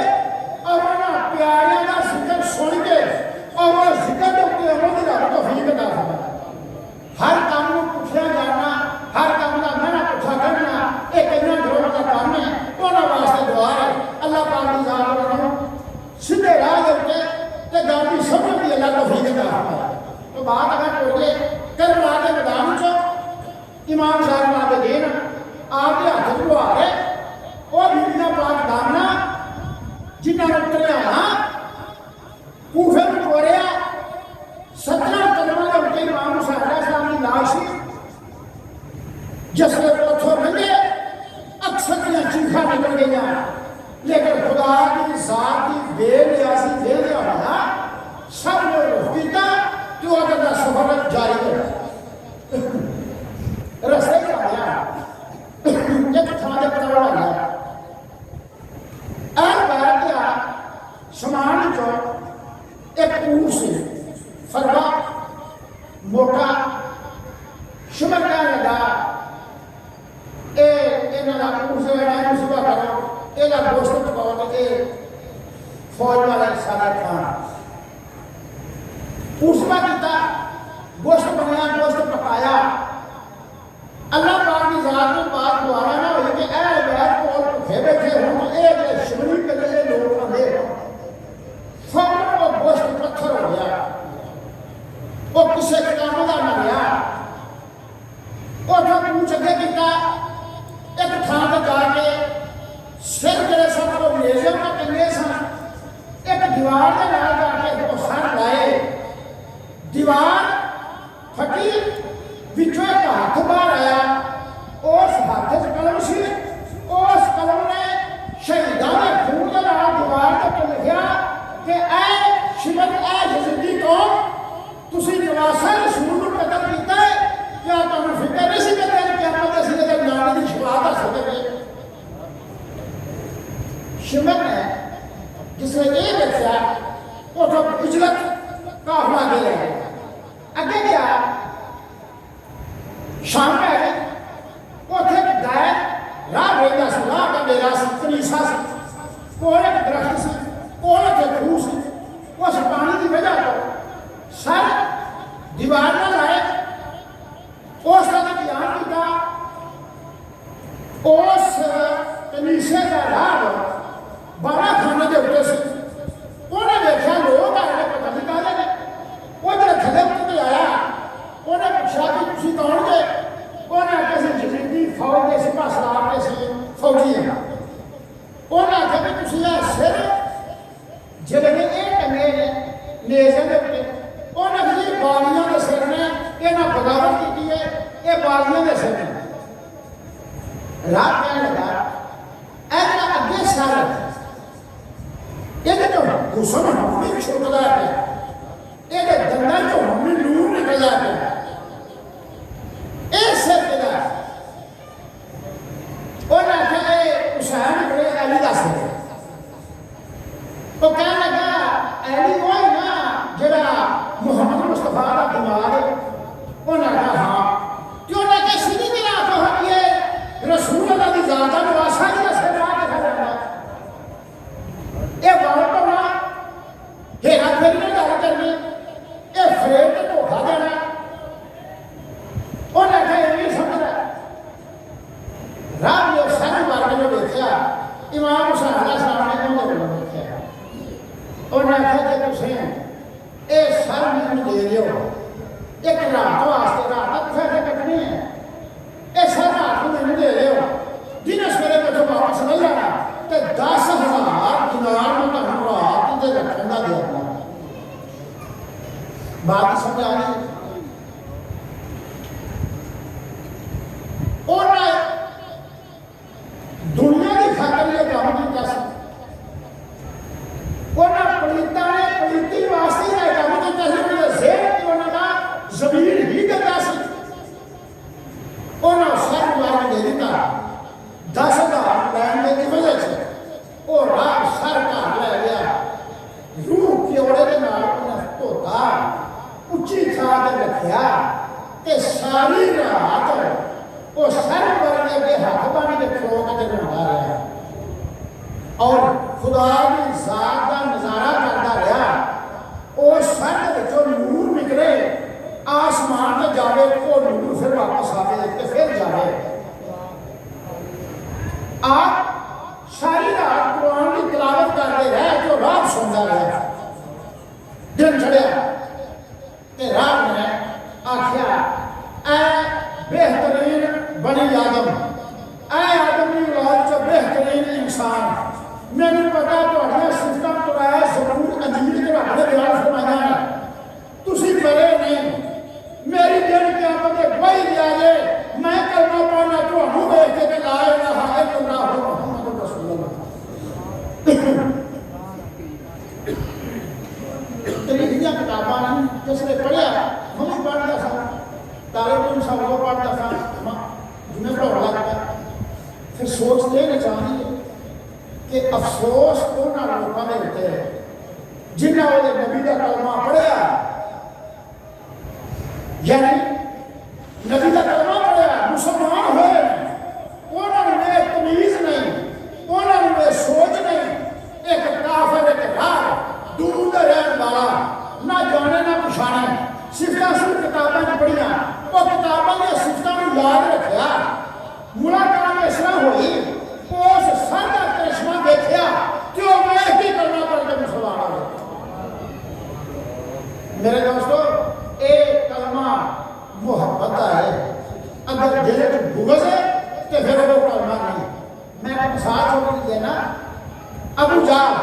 Speaker 1: और उन्होंने प्यारियां का जिक्र सुन के और तो बात अगर टोले करवा के मैदान चो इमाम साहब ला के देन आपके हाथ च लुहा है और बीबियां पाक दामना जिन्होंने उतरिया कूफे में टोरिया 17 कदमों के उत्ते इमाम हुसैन अलैहिस्सलाम की लाश जिसने उथों लंघे अक्सर दियां चीखां निकल गई लेकिन खुदा की जात की बेनियाजी बेलिया होना सब ने रुख किया कि वह अपना सफर जारी है रस्ते च आया एक थां ते पड़ाव आ गया ऐन बैठ गया समान चो एक ऊँट से फरवा मोटा शुगर कह लगा सुबह करो यह गोश्त पकाओ तो फौज वाला सारा खान उसका किया गोश्त बनाया गोश्त पकाया अल्लाह पाक की जात में बात दोबारा ना हुई कि ऐ बैठ को भुखे बैठे हों एक शिवरी कले लोग आते फौरन वो गोश्त पत्थर हो गया वो किसी काम का ना गया और पूछ अगे किया एक थां पर जाके सिर जड़े सब को म्यूजियम का टंगे सन एक दीवार के नाल जाके दो सर लाए दीवार फटी विचों एक हाथ बाहर आया उस हाथ च कलम सी उस कलम ने शहीदां दे खून दे नाल दीवार ते लिखिया कि ऐ शिमत ऐ यजीदी कौम तुसी नवासा रसूल नूं कतल कीता है क्या तुहानूं फिक्र नहीं सी कि क़यामत असीं इहदे नाम दी शफाअत हासिल करिए शिमत ने जिसने ये देखा उठो इजलत काफला दे रहे अगे गया शाम पै गई उथे दायर राह वेंदा सी राह का डेरा सी कलीसा सी कोल एक दरख्त सी कोल एक खूह सी उस पानी की वजह तो सर दीवार न लाए उस का बयान किया उस कलीसे का राह बारह खाने के उत्ते से उन्हें देखा लोग आए पता नहीं कहा ने वो जो थले उत्ते आया उन्हें पूछा कि तुम कौन थे उन्हें आखिया जजीदी फौज के सिपा सलार के सी फौजी हैं उन्हें आखिया कि तुम सिर जिले ने ये टंगे ने नेज़े के उत्ते उन्हें आखिया बालियां के सिर ने इन्हें बगावत की है ये बालियां के सिर ने रात कहने लगा ऐसा अगे सर ये जो हुसन हमें छुटता है ये दंदा जो हमें नूर निकल जाता है ऐसे किया और आखिया हुसैन बड़े अली दस है तो कहने लगा अली वो ही ना जरा मुहम्मद मुस्तफा का दिमाग उन्हें कहा हाँ क्यों ना कि सीधी तरह तो हम ये रसूल अल्लाह की जात का नवासा ही दस ये बात तो ना हेरा फेरी में गल करनी ये फ्रेम से धोखा देना उन्हें कहा ये नहीं समझ रात ने सारी बार में देखा इमाम हुसैन अलैहिस्सलाम ने उन्होंने बोला देखा उन्हें कहा कि तुम ये सर मैंने दे रहे हो एक रात वास्ते रात फिर कटनी है ये सर रात को मैंने दे रहे हो दिन सवेरे में तो वापस नहीं जाना तो 10,000 दिनार में तो हम रात दे रखना दे अपना बात समझ आ गई और दुनिया की खातर ये काम किया पलीता ने पलीती वास्ते ये काम किया जेहन की उन्होंने जमीन ही करता उन्होंने सर मार दे दिता 10,000 लैंड की वजह से वो रात सर घर लै गया रूह प्योड़े के नाल उन्हें धोता उच्ची थां ते रखिया ते सारी रात वो सर पर के हाथ पानी के खलो के रोंदा रहा और खुदा की जात का नजारा करता रहा और सर विचों नूर निकले आसमान से जावे वो नूर फिर वापस आवे ते फिर जावे आप सारी रात कुरान की तिलावत करते रहे जो रात सुनता रहा दिन चढ़िया ते रात इंसान मैंने पता थोड़िया सिफतां कुरान ज़बूर अंजील के रब ने बयान फरमाया है तुसी परे नहीं मेरी दिन क़यामत ते गवाही दिया जे मैं कलमा पढ़ना तुहानू देख के ला इलाहा इल्लल्लाह मुहम्मदुर रसूलुल्लाह तेरिया किताबां जिसने पढ़िया मैं भी पढ़ता था तारे को सब वो पढ़ता था जिन्हें पढ़ा लगा फिर सोच लेना चाहिए कि अफसोस उन्होंने लोगों के उत्ते जिन्हें वो नबी का कलमा पढ़िया यानी नबी का कलमा पढ़िया मुसलमान हुए उन्होंने तमीज नहीं उन्होंने सोच नहीं एक काफिर एक राह दूर का रहने वाला ना जाने ना पछाने सिफतां सिर्फ किताबों में पढ़िया वो किताबों की सिफतां याद रखा मुलाकात इस तरह हुई उस सारा करिश्मा देखा कि वो मैं ही करना पड़ के मुसलमान हो गया। मेरे दोस्तों एक कलमा मोहब्बत है अगर दिल में बुग़्ज़ है तो फिर वो कलमा नहीं। मैं मिसाल छोड़ देना अबू जहल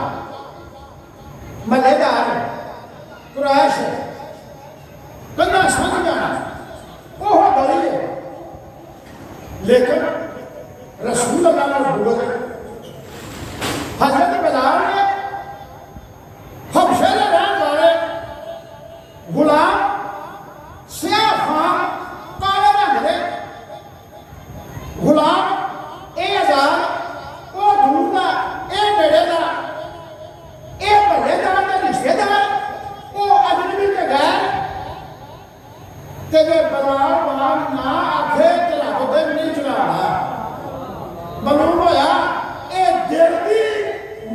Speaker 1: मलेदार कुरैश कन्ना समझ जाना वो बड़ी है लेकिन रसूल अल्लाह ने बुग़्ज़ हज़रत बिलाल ने हबशे में रहने वाले गुलाम स्याह खान काले रंग के गुलाम ये आजाद वो दूर का ये नेड़े का ये भलेदार के रिश्तेदार वो अजनबी के गैर तेरे बिलाल बाग ना आखे ते रब दे नहीं चलाना मालूम होया ये दिल की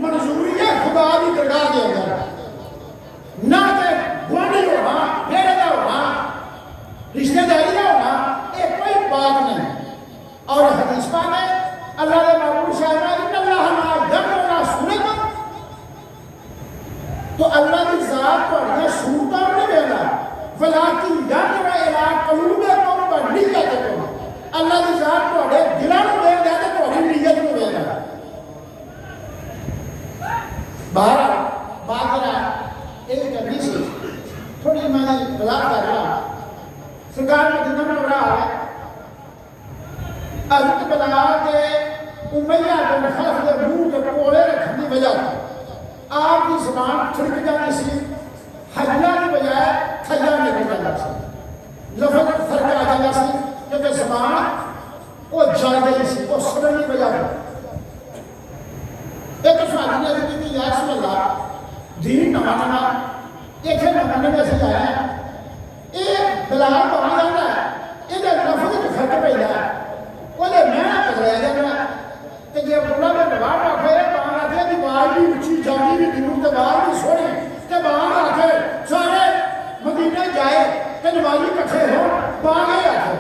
Speaker 1: मंजूरी है खुदा की दरगाह के अंदर ना कि गुआढ़ी होना नेड़े का होना रिश्तेदारी का होना ये कोई बात नहीं। और हदीस पाक में अल्लाह के महबूब शायद अल्लाह ना यम ना सुनत तो अल्लाह की जात पर सूरत नहीं देना वलाकिन यम इला क़ुलूबिकुम व निय्यतिकुम अल्लाह की जात ਤੁਹਾਡੇ ਦਿਲਾਂ ਨੂੰ ਦੇਂਦਾ ਤੇ ਤੁਹਾਡੀ ਨੀਅਤ ਨੂੰ ਦੇਂਦਾ। बाहर बाजरा एक करनी सी थोड़ी मैं गला कर रहा सरकार में जितना बन रहा है हज़रत बिलाल के उमैया बिन खलफ के मुंह के कोले रखने की वजह आपकी ज़बान छिड़क जाती सी हल्ला की बजाय थल्ला निकल जाता सी लफ्ज़ फर्क आ जाता सी क्योंकि ज़बान वो जल गई सी वो सड़न की वजह एक स्वामी ने की या सुल्ला दीन नवा नवा एक है नवा में से आया ये बिलाल बन जाता है ये लफ्ज़ में फर्क पैदा है ओले मैं पकड़ाया जाना ते जे बुला में दबाव रखे बाहर आके दीवार भी ऊंची जाती भी दूर दीवार भी सोनी ते बाहर आके सारे मदीने जाए ते नमाजी इकट्ठे हो बागे आके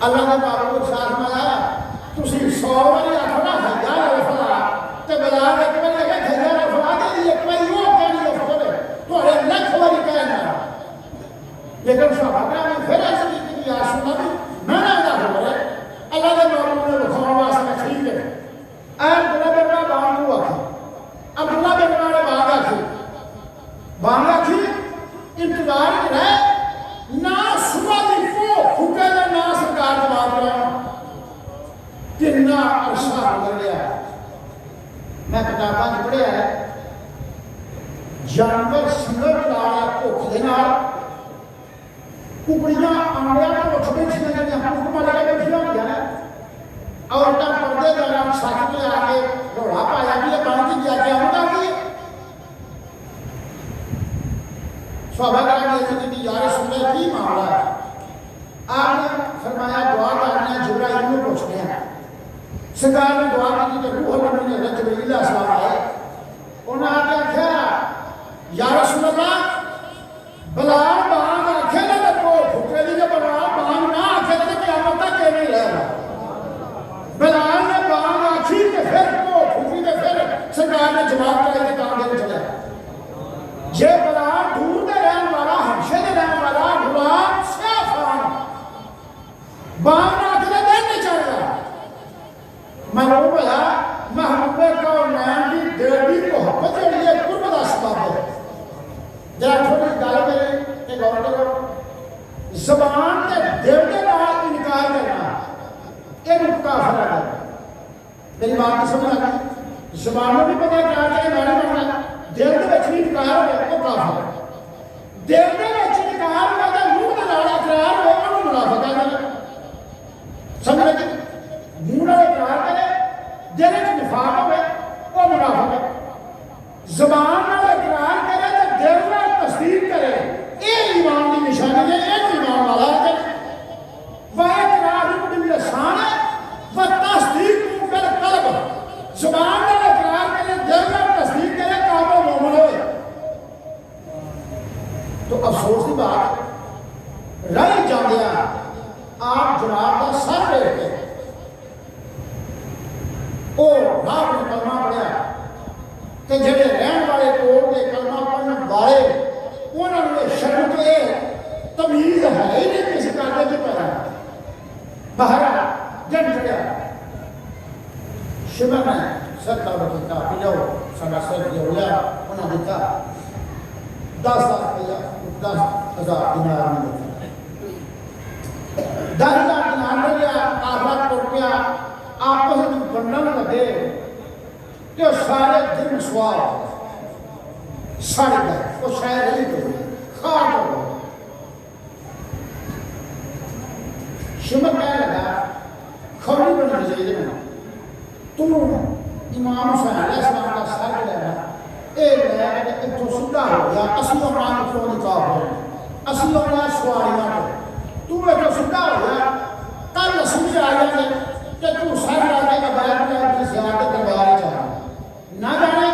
Speaker 1: अल्लाह ने बाबू को साथ मिलाया तुसी 100 वाली आखो ना हजार रफला ते बिलाल एक बार लगे हजार रफला दे एक बार वो कहनी रफला थोड़े लख वाली कहना लेकिन सहाबा ने फिर ऐसे की या सुना भी मैं ना हो रहा अल्लाह के बाबू ने दिखाने वास्ते ठीक है अब्दुल्ला बिन बांगू आखी अब्दुल्ला बिन बांग आखी इंतजार रहे ना सुबह दी को फुके ना सरकार जवाब करा कितना अरसा गुजर गया मैं किताबों में पढ़िया है जानवर संगत नाल भुख दे नाल कुकड़ियां आंडियां तो उठ बैठियां जिहड़ियां हुक्म लगा बैठियां होंदियां ने औरतां पर्दे दा नाम सच ते आके रौला पाया भी बन के जाके आउंदा की सहाबा ने की या रसूल अल्लाह की मामला है आपने फरमाया दुआ करना जिब्राइल को पूछते हैं सरकार ने दुआ की तो रूह अमीन ने जिब्राइल अलैहिस्सलाम आए उन्होंने आके आख्या या रसूल अल्लाह बिलाल बांग आखे ना तो फुकरे दी के बिलाल बांग ना आखे तो क़यामत तक नहीं रहेगा बिलाल ने बांग आखी के फिर को फुकरी के फिर सरकार ने जवाब कराई के काम देने चला जे बिलाल दूर दे रहने वाला हबशे दे रहने वाला गुलाम स्याह खान बांग ना आखे दिन नहीं चलेगा मालूम होया तेन काफर आ गया। मेरी बात की समझ आ गई? ज़बान में भी पता क्या कि मैं नहीं बनना, दिल के विच भी इनकार हो वो काफर, दिल के विच इनकार हो तो मुंह के नाल इकरार हो वो मुनाफिक है। समझ लगे? मुंह नाल इकरार करे, दिल में निफाक हो वो मुनाफिक है। ज़बान नाल इकरार करे तो दिल नाल तस्दीक करे, ये ईमान की निशानी है। ये ईमान वाला है। वह इकरार बिल लिसान है व तस्दीक बिल क़ल्ब। ज़बान नाल इकरार करे, दिल नाल तस्दीक करे, काबिल मोमिन होए। तो अफसोस की बात रह जांदिया आप जनाब का सर देख के ओ राह ने कलमा पढ़िया कि जेडे रहन वाले कोल के कलमा पढ़न वाले उन्होंने शर्म के तमीज है ही नहीं किसी कायदे की पैदा बाहर जन चढ़िया शिमर ने सर का बता पिजाओ साडा सर जो होया उन्होंने दिता 10 लाख रुपया 10,000 दिनार में दिता 10,000 दिनार में लिया काफला टुट गया आपस में बनन लगे तो सारे दिन स्वार सड़ गए वो शायद नहीं तो खाट हो गए। शिमर कहने लगा खौरी बननी चाहिए ना तू इमाम हुसैन अलैहिस्सलाम का सर लेना ये इतों सीधा हो गया असली मान क्यों निकाह हो असली मान सवारियां को तू इतों सीधा हो गया कल असली आ जाएंगे कि तू सर लाने का बैठ में अपनी ज़ियारत दरबार जा ना जाने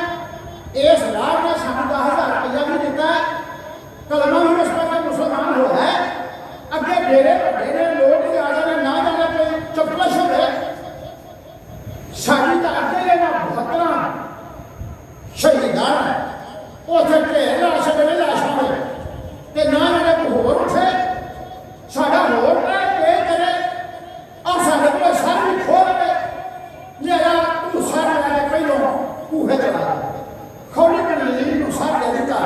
Speaker 1: इस राह ने साढ़े 10,000 रुपया भी देता है कलमा भी उस पर मुसलमान हो है अगे डेरे लोग भी आ जाने ना जाने कोई चपलश हो गए साड़ी का अगे लेना 72 शहीदान है उसे ढेर लाश बने लाशों में ते ना जाने कोई होर उठे साडा होर ना पे करे और साडे को सर भी खोल के मेरा तू सर लगा पहलों कूहे चला खौड़ी में लीली को सर दे दिता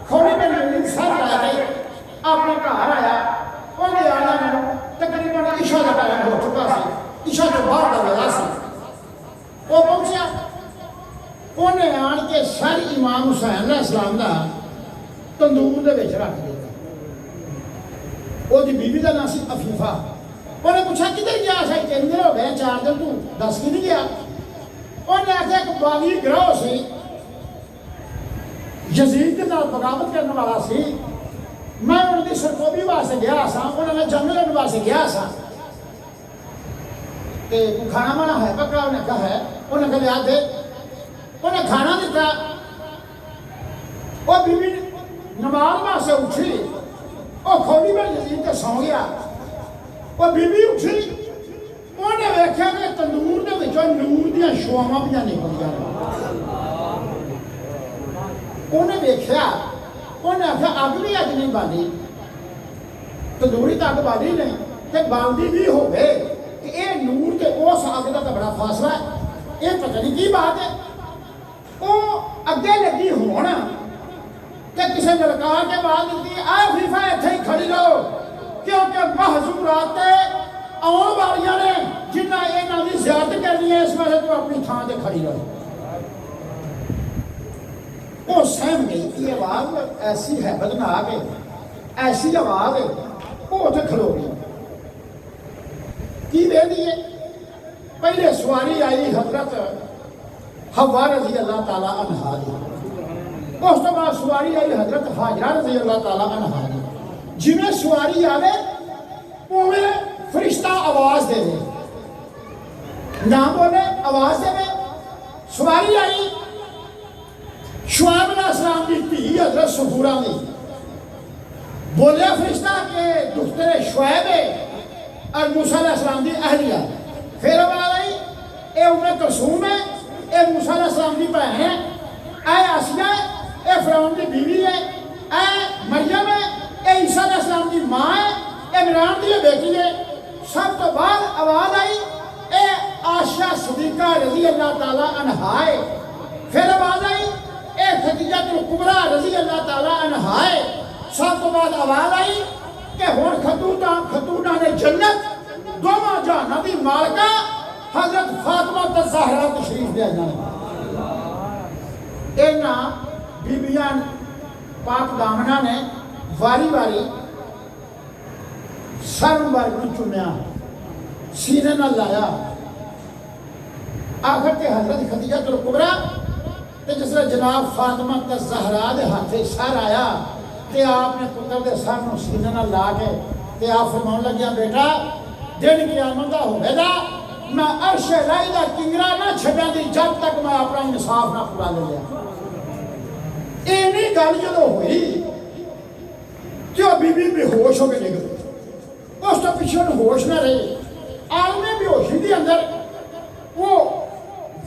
Speaker 1: खौड़ी में लीली सर ला के अपने घर आया उन्हें आना तकरीबन इशा का टाइम हो चुका सी इशा तो बाद का वेला सी वो पहुंचा उन्हें आन के सर इमाम हुसैन अलैहिस्सलाम दा तंदूर दे विच रख दिता ओदी बीवी दा नाम सी अफीफा उन्हें पूछा किधर गया सा 3 दिन हो गए 4 दिन तू दस की नहीं गया उन्हें आख्या एक बागी गिरोह सी यजीद के नाल बगावत करने वाला सी मैं उनकी सरकोबी वास्ते गया सा उन्होंने जंग लड़ने वास्ते गया सा ते खाना माना है पक्का उन्हें कहा है उन्हें कहा लिया दे उन्हें खाना दिता वो बीबी नमाज वास्ते उठी वो खोली में यजीद के सौ गया वो बीबी उठी उन्हें देखा कि तंदूर के विचों नूर दियां छुआवां भी निकलियां उन्हें देखा उन्हें आख्या अग भी अज नहीं बाली तंदूरी तो अग बाली नहीं तो बालदी भी हो गए कि ये नूर के उस अग का तो बड़ा फासला है ये पता नहीं की बात है वो अगे लगी होना कि किसी ललकार के बाद दी आ फीफा इत्थे ही खड़ी रहो क्योंकि महजूरात आने वालियां ने जिन्हें इन्हों की ज़ियारत करनी है इस वजह तो अपनी थान से खड़ी रहो वो सहम गई ये आवाज ऐसी है बदनाक है ऐसी आवाज है वो उसे खलो गई की वेदी है पहले सवारी आई हजरत हवा रजी अल्लाह ताला अन्हा दी उस तो बाद सवारी आई हजरत हाजरा रजी अल्लाह ताला अन्हा दी जिवें सवारी आवे उवें फरिश्ता आवाज देवे ना बोले आवाज देवे सवारी आई शुआब अलैहिस्सलाम की धी हजरत सफूरा ने बोलिया फरिश्ता के दुख्तरे शुएब और मूसा अलैहिस्सलाम की अहलिया फिर आवाज आई ये उम्मे कलसूम है ये मूसा अलैहिस्सलाम की भैन है ऐ आसिया ये फिरौन की बीवी है ऐ मरियम है ये ईसा अलैहिस्सलाम की माँ है ये इमरान की बेटी है सब तो बाद आवाज आई ये आशा सिद्दीका रजी अल्लाह ताला अन्हा है फिर आवाज आई ए खदीजा कुबरा रजी अल्लाह ताला अन्हा है सब तो बाद आवाज आई कि हुण खतूना ने जन्नत दोवां जहानां दी मालका हजरत फातिमा ज़हरा तशरीफ ले आईयां। इन्हां बीबियां पाक दामना ने वारी वारी सर मुबारक नूं चुम्या, सीने नाल लाया। आखिर ते हजरत खदीजा कुबरा ते जिसले जनाब फातिमा ज़हरा दे हाथे सर आया ते आपने पुत्र दे सर नूं सीने नाल ला के ते आप फरमाउण लग्या, बेटा दिन क़यामत दा होवेगा, मैं अर्श इलाही दा किंगरा ना छड्डां दी जब तक मैं अपना इंसाफ ना पूरा ले लिया। इन्नी गल जदों हुई कि वह बीबी बेहोश हो के डिग गई। उस तो पिछले होश ना रही। आलमे बेहोशी के अंदर वो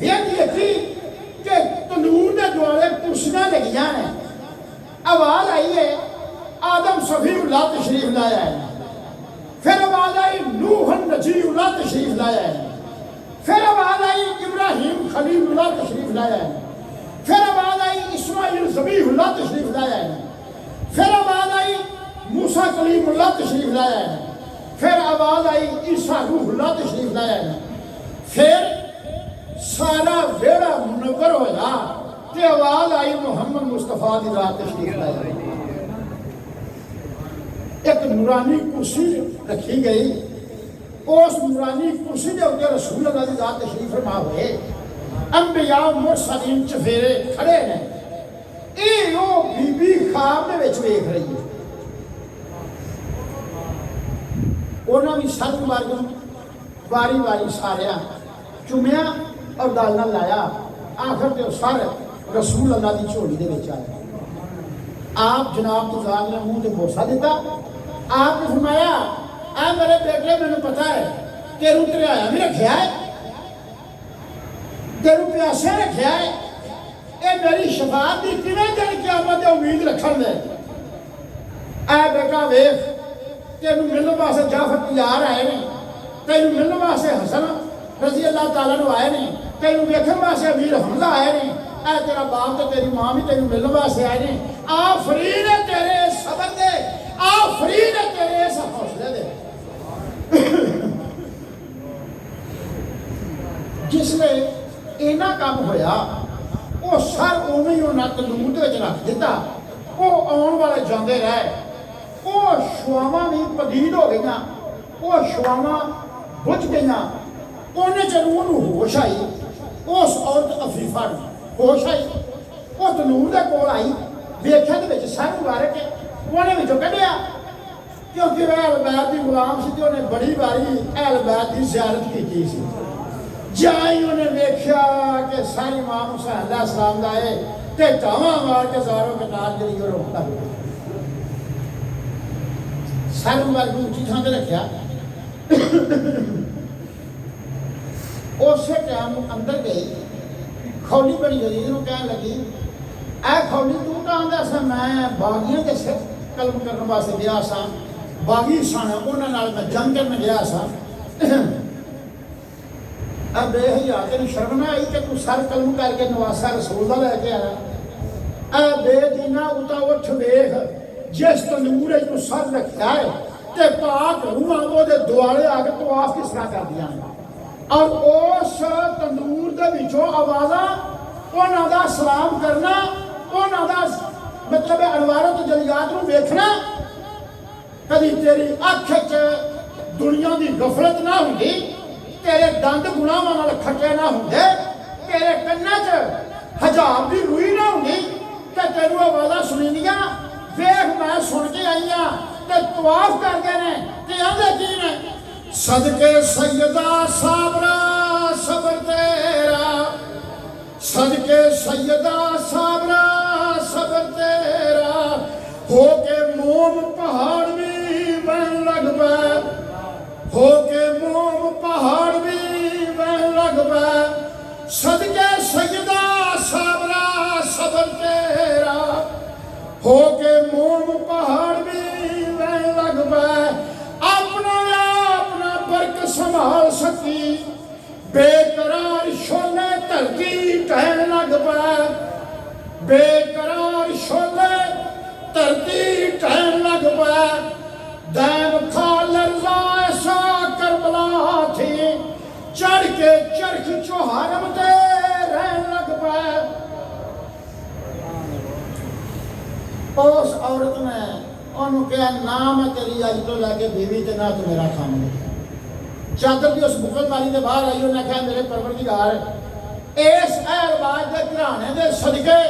Speaker 1: देखी कि तंदूर के दुआले कुर्सियां लगियां ने। आवाज आई है आदम सफीउल्लाह तशरीफ लाया है। फिर आवाज आई नूहन नजीउल्लाह तशरीफ लाया है। फिर आवाज आई इब्राहिम खलीलुल्लाह तशरीफ लाया है। फिर आवाज आई इस्माइल ज़बीहुल्लाह तशरीफ लाया है। फिर आवाज आई मूसा कलीमुल्लाह तशरीफ लाया है। फिर आवाज आई ईसा रूहुल्लाह तशरीफ लाया है। फिर सारा वेड़ा मुनव्वर होया कि आवाज आई मोहम्मद मुस्तफा दी रात तशरीफ लाया है। एक नूरानी कुर्सी रखी गई। उस नूरानी कुर्सी के उत्ते रसूल अल्लाह दी रात तशरीफ फरमा हुए। अंबिया मुरसलीन चफेरे खड़े ने। ये बीबी ख्वाब दे विच वेख रही है। उन्होंने भी सर मुबारक वारी वारी सारिया चुमिया और गल नाल लाया। आखिर ते सर रसूल अल्लाह की झोली दे विच आया। आप जनाब तो जाग ने मुंह ते बोसा दिता। आपने फरमाया, आ मेरे बेटे मैनू पता है तेरू धरिया भी रखिया है, तेरू प्यासे रखिया है, ये मेरी शफात की किवें दिन क़यामत दी उम्मीद रखण दे। आ बेटा वेख तेन मिलने वास्ते जाफर तैयार आए ने, तेन मिलने वास्ते हसन रजी अल्लाह तआला नूं आए ने, तेन वेखण वास्ते अमीर हमजा आए ने। ऐ तेरा बाप तो तेरी मां भी तेन मिलने वास्ते आए ने। आफरीन है तेरे सबर दे, आफरीन है तेरे इस हौसले दे। जिसले इन्ना काम होया वो सर उवें ही उन्हें तंदूर दे विच रख दिता। वो आउण वाले जांदे रहे। वो शुआवां भी पदीद हो गई, वो शुआवां बुझ गई। उन्हें चलू उन्होंने होश आई। उस औरत अफीफा नूं होश आई। वो तंदूर के कोल आई, वेख्या दे विच सर मुबारक है। उन्हें विचों कढ़िया क्योंकि वह अहल बैत दी गुलाम सी। उन्हें बड़ी बारी अहल बैत की ज़ियारत की सी। जाई उन्हें वेख्या कि सर इमाम हुसैन अलैहिस्सलाम दा है ते टावां मार के ज़ारों के नाल जड़ी रोकता हुआ सर मुबारक ऊंची थां ते रखिया। उस टाइम अंदर गई। खौली बड़ी जदीद नूं कहण लगी, ऐ खौली तू तां आंदा सा मैं बागियां दे सिर कलम करने वास्ते गया सा, बागी सन उन्हां नाल मैं जंग करने गया सा। अब बेहया तेन शर्म ना आई कि तू सर कलम करके नवासा रसूल दा लैके आया। ऐ बेदीना उता उठ वेख जिस तंदूर तू सर रखा है ते पाक रूहां ओदे दुआले आके तवाफ किस तरह कर दिया। और उस तंदूर दे विचों आवाज़ां उन्हां दा सलाम करना, उन्हां दा मतलब अनवारत जलियात नूं वेखना। कदी तेरी अख च दुनिया की गफलत ना हुंदी, तेरे दंद गुनाहां नाल खट्टे ना हुंदे, तेरे कन्नां च हजाब की रूई ना हुंदी ते तैनूं आवाज़ां सुनिंदियां। वेख मैं सुन के आई हां ते तवाफ करदे ने ते आंदे की ने, सदके सैयदा साबरा सबर तेरा, सदके सैयदा साबरा सबर तेरा, हो के मोम पहाड़ भी बहन लग पै, हो के मोम पहाड़ भी बहन लग पै, सदके सैयदा साबरा सबर तेरा, हो के मोम पहाड़ भी बहन लग पै। अपना अपना बर्क संभाल सकी, बेकरार शोले धरती टहन लग पै, बेकरार शोले धरती टहन लग पै। दैन खा लर्जा ऐसा करबला के चरख चो हरम ते रहन लग पाए। उस औरत ने उन्होंने कहा ना मैं तेरी अज तो लैके बीवी ते ना तो मेरा खाना। चादर की उस बुकलमारी के बाहर आई, उन्हें कहा मेरे परवरदिगार इस अहलवाज के घराने के सदके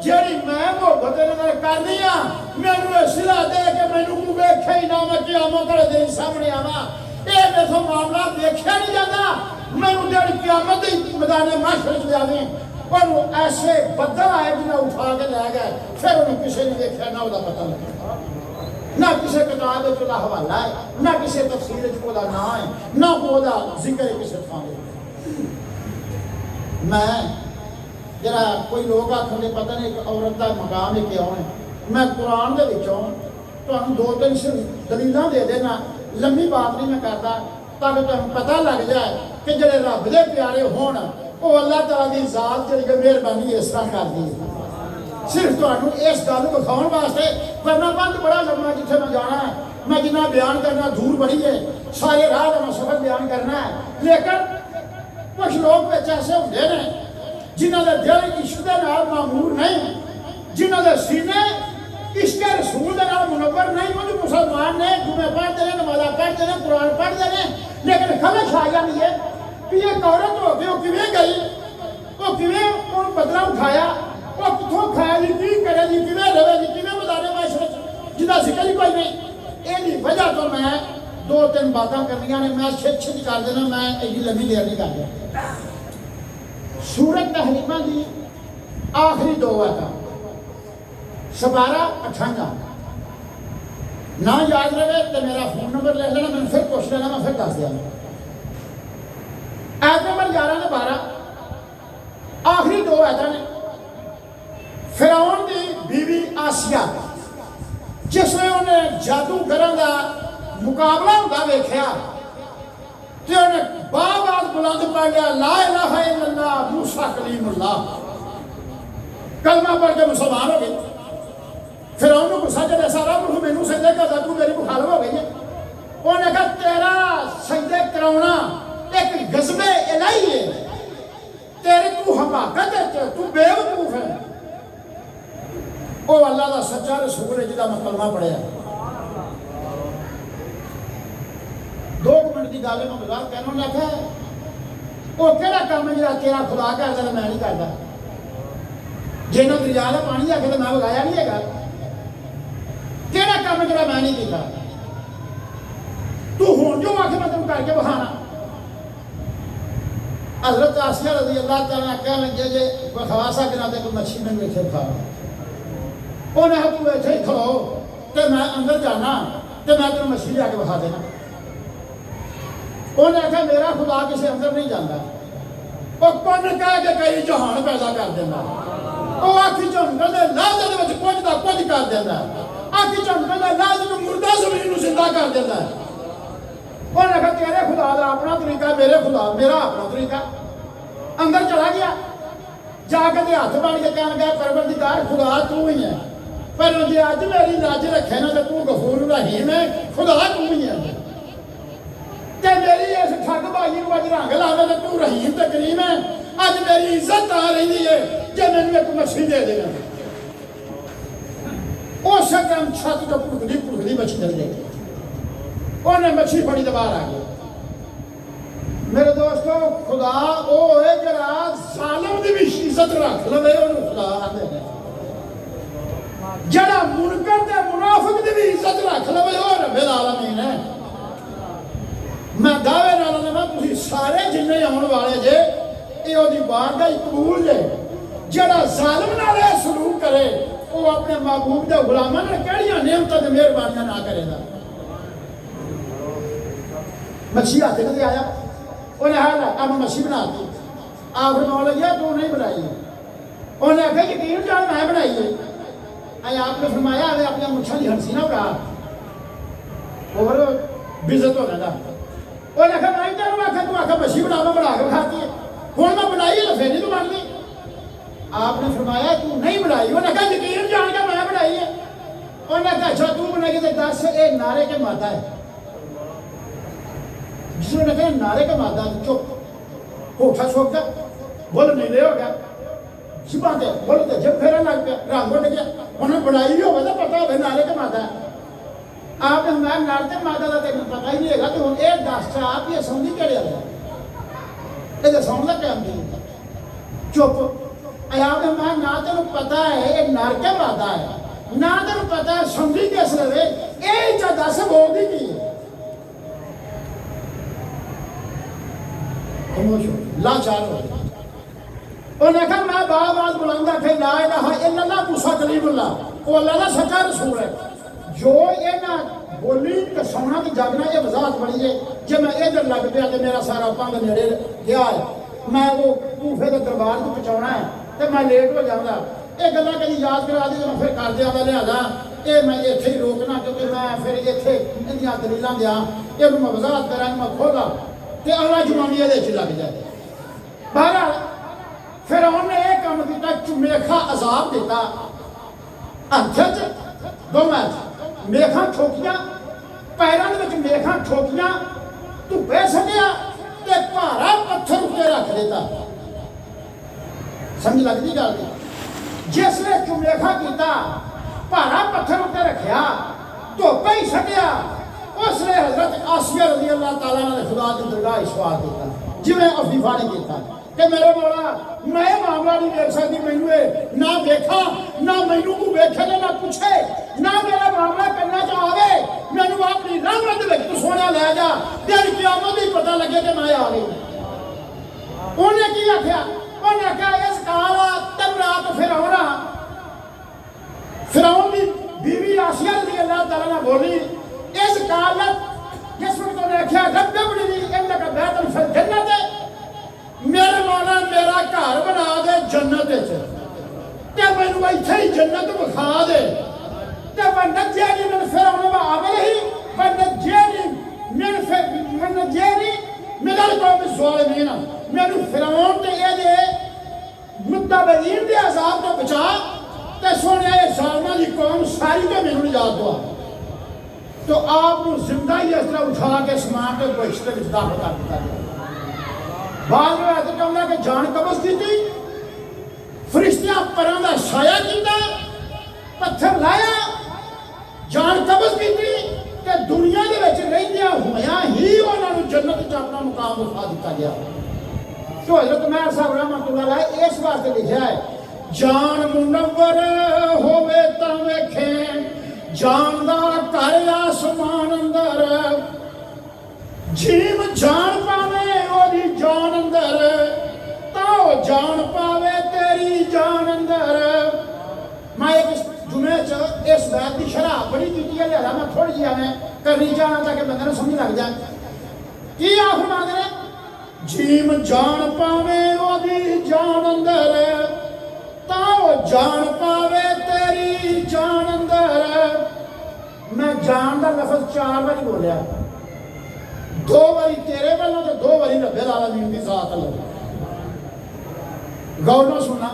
Speaker 1: जी मैं मुहब्बत करनी हाँ, मैनू सिला दे के मैनू वेखे ही ना मैं क्यामत वाले दिन सामने आवा। ये मेरे को मामला देखा नहीं जाता। मैनू जब क्यामत मैदान माशर च लिया और ऐसे बदल आए जिन्हें उठा के लै गए, फिर उन्हें किसी ने देखा ना वह पता लगा, ना किसी किताब का हवाला है, ना किसी तफसीर का ना है, ना वो जिक्र है किसी थां। मैं जरा कोई लोग आखने पता नहीं एक औरत का मकाम है क्यों है, मैं कुरान के विचों तुहानूं दो तीन सिर्फ दलीलां दे देना, लंबी बात नहीं मैं करता, ताकि तुहानूं पता लग जाए कि जिहड़े रब दे प्यारे होण वो अल्लाह ताला की जात जिहड़ी मेहरबानी इस तरह करदी है। सिर्फ तुहानूं इस गल विखाउण वास्ते, वरना बंद बड़ा लम्मा जिथे मैं जाना है, मैं जिन्ना बयान करना दूर बड़ी है, सारे राह का मैं सफर बयान करना है। लेकिन कुछ लोग ऐसे होंगे ने जिन्हों के दिल इश्क के नाल मामूर नहीं, जिन्हों के सीने इश्क रसूल के नाल मुनव्वर नहीं, वो मुसलमान ने जुमे पढ़ते हैं, नमाज़ पढ़ते हैं, कुरान पढ़ते हैं, लेकिन खबश आ जाती है कि एक औरत हो गई, वो किवें गई, वो किवें बदला उठाया, वो कितों खाएगी, की करेगी, किवें रहेगी, किवें मैदान माशरे जिसका जिक्र ही कोई नहीं। यही वजह तो मैं दो तीन बातें करनिया ने, मैं छिट कर देना, मैं एडी लंबी देर नहीं कर दिया। सूरत तहरीमा की आखिरी दो आयत 17-58 ना याद रहे तो मेरा फोन नंबर ले लेना, मैंने फिर पूछ लेना, मैं फिर दस दिया। आयत नंबर 11 ने 12 आखिरी दो आयत ने फिरौन की बीवी आसिया जिसने उन्हें जादूगरों का मुकाबला होता वेख्या तो उन्हें बार-बार बुलंद पढ़ लिया ला इलाहा इल्लल्लाह मूसा कलीमुल्लाह, कलमा पढ़ के मुसलमान हो गई। फिर उन्होंने गुस्सा चढ़ा, सारा मुल्क मैनू सजदे करता, तू मेरी मुखालफ हो गई है। उन्हें कहा तेरा सजदे कराना एक गज़बे इलाही है, तेरी तू हमाकत है, तू बेवकूफ है। वो अल्लाह का सच्चा रसूल है जिसका मैं कलमा पढ़िया। 2 मिनट की गल मैं मजाक कहना, उन्हें आख्या वो केड़ा काम है जो तेरा खुदा करता तो मैं नहीं करता, जे ना दरिया का पानी आके तो मैं वगाया नहीं है, केड़ा काम जो मैं नहीं किया, तू हुण जो आके मैं तेन करके बखाना। हज़रत आसिया रज़ी अल्लाह तआला कह लगे जे बखवा सकना तो कोई मच्छी मैनूं इत्थे खा, उन्हें तू इत्थे ही खलो तो मैं अंदर जाना तो मैं तेन मछली लिया के बखा देना। उन्हें आख्या मेरा खुदा किसी अंदर नहीं जाता, वो कुन कह के कई जहान पैदा कर देना, वो आखी झुंगल के लाज कुछ का कुछ कर देता, आखी झुंगल के लाज मुर्दा जमीन जिंदा कर देता। उन्हें आख्या तेरे खुदा का अपना तरीका, मेरे खुदा मेरा अपना तरीका। अंदर चला गया, जाके हाथ बन के कह गया परवरदिगार खुदा तू ही है, पर जे अज मेरी लाज रखे ना तो तू गफूर रहीम है, खुदा तू ही है। ते मेरी इस ठगबाजी को अज रंग लावे तो तू रहीम ते करीम है, अज मेरी इज्जत आ रही है जे मैनू एक मछली दे देना। उस टाइम छत तो भुगदी मछली चल गई, उन्हें मछली फड़ी तो बाहर आ गई। मेरे दोस्तों खुदा वो है जरा जालिम की भी इज्जत रख लवे, खुदा आते हैं जरा मुनकर ते मुनाफिक की भी इज्जत रख लवे, और रब्बुल आलमीन है। मैं दावे नाल ना तुसीं सारे जिन्ने आने वाले जे ये ओदी बारगाह कबूल जे, जरा जालिम नाल सलूक करे वो अपने महबूब के गुलामां नाल किहड़ियां नेमतां ते मेहरबानियां ना करेगा। मच्छी हाथ में आया, उन्हें हाल अब मच्छी बना दी, आप फरमाने लगे तू नहीं बनाई, उन्हें आख्या यकीन जान मैं बनाई है। आपने फरमाया अरे अपनी मुछा की हंसी ना उड़ा और बेइज्जत हो जाता। उन्हें आख्या मैं तेन आख्या तू आख्या मच्छी बनावा, बना के खाती है, हूँ मैं बनाई है फिर नहीं तू बन गई। आपने फरमाया तू नहीं बनाई, उन्हें आख्या यकीन जान के मैं बनाई है। उन्हें आख्या अच्छा तू बनाई तो दस ये नारे के मादा है, जिसने कहा नारे का मादा चुप, होठा सोख गया, बुल नीले हो गया, जिब्बां ते बुल ते जिब फेरन लग पिया, रंग उड़ गया। उन्हें बनाई भी होवे तो पता होवे नाले के माता है। आप मैं नाल ते माता का तेन पता ही नहीं है। तो हम ये दस आप ये सौंधी केड़े वाले ये सौन का टाइम नहीं चुप आप मैं ना तेन पता है ये नर के माता है ना तेन पता है सौंधी किस लवे ये चा दस बोलती की लाचार हो उन्हें कहा मैं बार बार बुलाऊंगा फिर ला इलाहा इल्लल्लाह मूसा कलीमुल्लाह वो अल्लाह का सच्चा रसूल है। जो ये ना बोली तो सोना की जागना ये वजाहत बड़ी है। जब मैं इधर लग पिया तो मेरा सारा पंग नेड़े गया है, मैं वो कूफे के दरबार को पहुँचाना है तो मैं लेट हो जाऊँगा। ये गल्लां कभी याद करा दी मैं फिर कर दिया लिहाजा ये मैं इत्थे ही रोकना क्योंकि मैं फिर इत्थे इन्दियां दलीलां दियां ये मैं वजाहत करा मैं खोला तो अगला जमानी ये लग जाए। बहरहाल फिर उन्हें यह काम किया चुमेखा अजाब दिता हथ च दोवें मेखा ठोकिया पैरों में मेखा ठोकिया धुप्पे सटिया ते भारा पत्थर उत्ते रख दिता। समझ लगती गल जिसने चुमेखा किया भारा पत्थर उत्ते रखिया धुप्पे ही सटिया उसने हजरत आसिया रज़ी अल्लाह तआला ने खुदा की दरगाह इशवार दिता जिवें अफीफा ने किया कि मेरे मौला मैं मामला नहीं देख सकती मैनू ना देखा ना मैनू को वेखे ना पूछे ना मेरा मामला करना चाहे मैनू अपनी रहमत विच तू सोने ले जा दिन क़यामत ही पता लगे कि मैं आ गई। उन्हें की आख्या उन्हें आख्या इस काला तबरात फिरौन की बीवी आसिया रज़ी अल्लाह तआला ने बोली इस काल जिस वक्त उन्हें आख्या रब बड़ी इन्नका बैतुल फिल जन्नत मेरे मौला मेरा घर बना दे जन्नत ते मैनू इत्थे ही जन्नत विखा दे ते मैं नज्जे नहीं मैं फिर आवे ही मैं नज्जे नहीं मेरा कौम ज़ालिमीन मैनू फिरौन ते ये मुतबईन दे अज़ाब तो बचा ते सोने ज़ालिमां दी कौम सारी तो मैनू निजात दवा। तो आपको जिंदा ही इस तरह उठा के समान के बहिश्त में दाखिल कर दिया गया। बाद में ऐसे कहना कि जान कब्ज़ की थी फरिश्तियां परां दा साया किया पत्थर लाया जान कब्ज़ की थी कि दुनिया के विच रहिंदियां होया ही उन्होंने जन्नत च अपना मुकाम उठा दिता गया। तो हज़रत उमर साहब रहमतुल्लाह अलैह इस वास्ते लिखा है जान मुनव्वर होवे तां वेखे जानदार घर आसमान अंदर जीव जान पावे ओदी जान अंदर ताओ जान पावे तेरी जान अंदर। मैं एक जुमे च इस बात की शराह बड़ी की लिहाजा मैं थोड़ी जी मैं करनी चाहना ताकि बंदे समझ लग जाए की आखिर मांगने जीव जान पावे ओदी जान अंदर ताओ जान पावे तेरी जान अंदर। मैं जान का लफ्ज 4 बारी बोलिया 2 बारी तेरे वालों तो 2 बारी रब्बे आलमीन की जात अल्लाह। गौर ना सुनना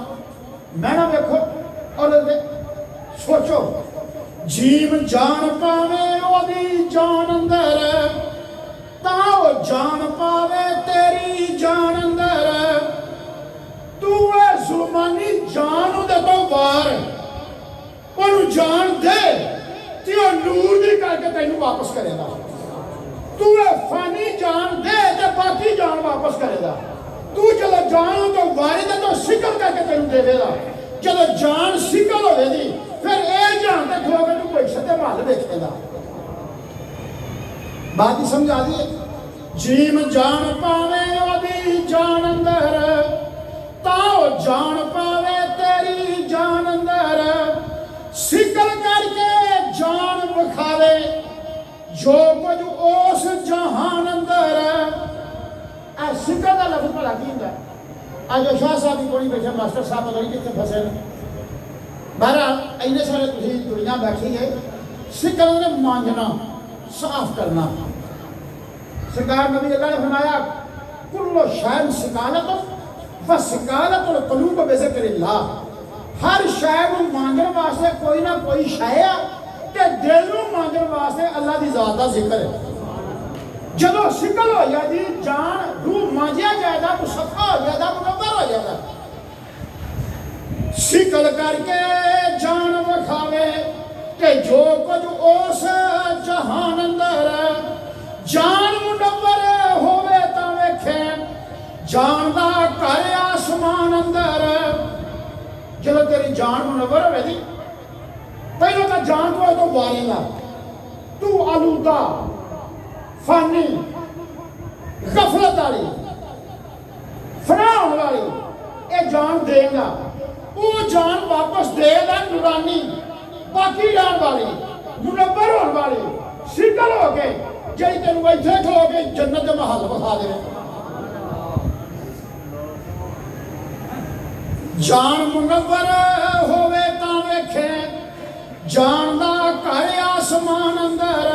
Speaker 1: मैं ना देखो और सोचो जीव जान पावे ओदी जान अंदर ताओ जान पावे तेरी जान अंदर। तू है जुल्मानी जान दे तो बार ओनू जान दे ते नूर दी करके तैनू वापस करेगा। तू फानी जान दे ते बाकी जान वापस करेगा। तू चलो जान तो वारिद तो सिकल करके तेन देगा। चलो जान सिकल होगी फिर ये जान तक खलोगे तू कोई सत्य महल देखेगा। बात ही समझा दी जीव जान पावे ओदी जान अंदर ताओ जान पावे तेरी जान अंदर। सिकल करके जान विखावे जो कुछ उस जहान अंदर। सिक्का का लफ्ज भला की होंगे अज शाह साहब भी कोई बैठे मास्टर साहब पता नहीं कितने फसे बहरहाल इन्ने सारे तुम दुनिया बैठी है। सिक्का ने मांझना साफ करना सरकार नबी अल्लाह ने फरमाया कुल्लो शैन सिकालत व सिकालत क़ुलूब बिज़िक्रिल्लाह। हर शै को मांझन वास्ते कोई ना कोई शै कि दिल को मांझन वास्ते अल्लाह की जात का जिक्र है। जो सिकल हो जाती जान रूह मांझिया जाएगा तो सफा शीतल करके जान विखावे कि जो कुछ उस जहान अंदर जान मुनव्वर होवे तां वेखे जान दा घर आसमान अंदर। जब तेरी जान मुनव्वर होवे दी पहले तो जान तो वारेगा तू आलूदा फानी गफलत वाली फना होने वाली ये जान देगा वो जान वापस देगा नूरानी बाकी जान वाली मुनव्वर होने वाली शीतल हो के जी तेन इतने खलो के जन्नत के महल विखा दे। जान मुनव्वर होवे तां वेखे जान दा घर आसमान अंदर।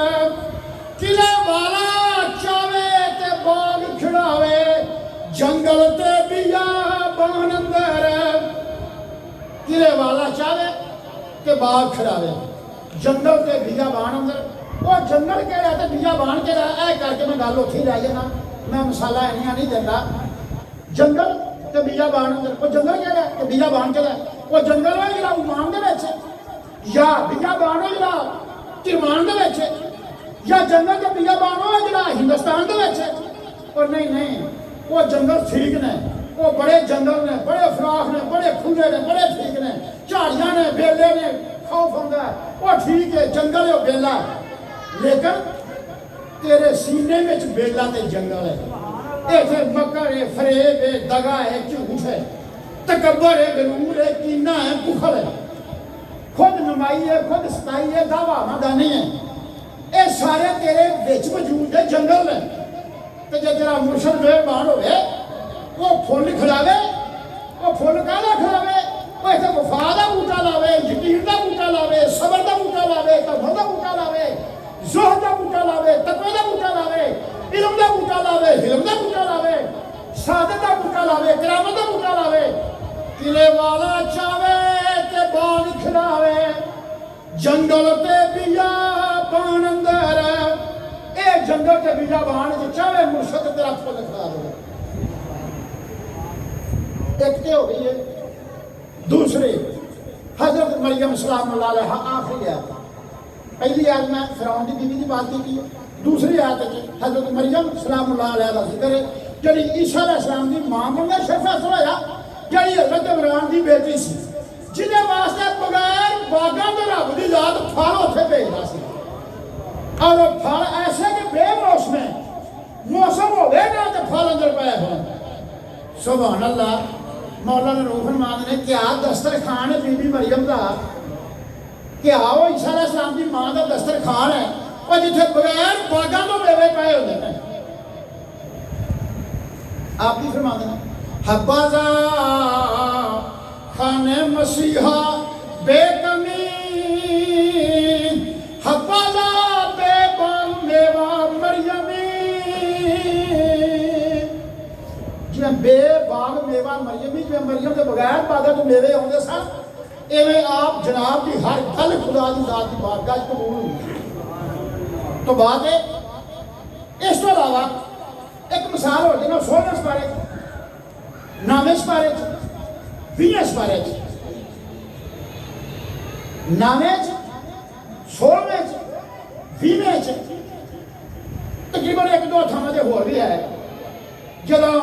Speaker 1: किले वाला चावे ते बाग खिड़ावे जंगल ते बियाबान अंदर। किले वाला चावे ते बाग खिड़ावे जंगल ते बियाबान अंदर। वो जंगल केड़ा ते बियाबान केड़ा ऐ करके मैं गल उत्थे रह जाना मैं मसाला इन्नियां नहीं देंदा। जंगल ते बियाबान अंदर वो जंगल केड़ा ते बियाबान केड़ा वो जंगल है जेड़ा उमान दे विच या बियाबान है जेड़ा किरमान दे विच या जंगल के बियाबान है जेड़ा हिंदुस्तान दे विच। और नहीं वो जंगल ठीक ने वो बड़े जंगल ने बड़े फराख ने बड़े खुले ने बड़े ठीक ने झाड़ियां ने बेले ने खौफ होंदा वो ठीक है जंगल है बेला लेकिन तेरे सीने में बेला ते जंगल है। इथे मकर है फरेब है दगा है झूठ है तकब्बर है गरूर है कीना है बुखल है खुद नुमाई है खुद सताई है दावा मादानी है ये सारे तेरे विच मौजूद है जंगल है। तो जो तेरा मुर्शद मेहरबान होवे वो फुल खिलावे वो फुल काला खिलावे वो इतने वफा का बूटा लावे यकीन का बूटा लावे सबर का बूटा लावे तवक्कुल का बूटा लावे ज़ुहद का बूटा लावे तकवे का बूटा लावे इल्म का बूटा लावे हिल्म का बूटा लावे सादत का बूटा लावे करामत का बूटा लावे। किले वाला चावे ते बाग खिलावे जंगल ते बियाबान अंदर। ए जंगल ते बियाबान च चावे मुर्शद तेरा फुल खिला दे। एक ते हो गई है दूसरी हजरत मरियम सलाम अलैहा आखिरी है। पहली आयत में फिरौन की बीवी की बात की दूसरी आयत हजरत मरियम सलाम अलैहा का जिक्र है जी ईसा अलैहिस्सलाम की मां बनना शरफ होया जी हजरत इमरान की बेटी सी जिन्हें वास्ते बगैर बागों तो रब की याद फल उत्थे भेजता सी और फल ऐसे कि बेमौसमे मौसम हो गए ना तो फल अंदर पाए हो। सुभान अल्लाह मौलाना रूह फरमाते ने क्या दस्तरखान है बीबी मरियम का क्या वो ईसा अलैहिस्सलाम की मां का दस्तरखान है और जिथे बगैर बागों तो मेवे पाए होते हैं। आप भी फरमाते हैं हब्बाजा खाने मसीहा बेकमी हब्बाजा बेबाग मेवा मरियमी। जिवें बेबाग मेवा मरियमी जिवें मरियम के बगैर बागा तो मेवे आउंदे सन इवें आप जनाब की हर गल खुदा की जात की बारगाह च कबूल हुई। तो बात है इस तो अलावा एक मिसाल हो जाए 16 बारे नामे बारे 20 बारे नामे 16 20 तकरीबन 1-2 थावां ते होर भी है जदों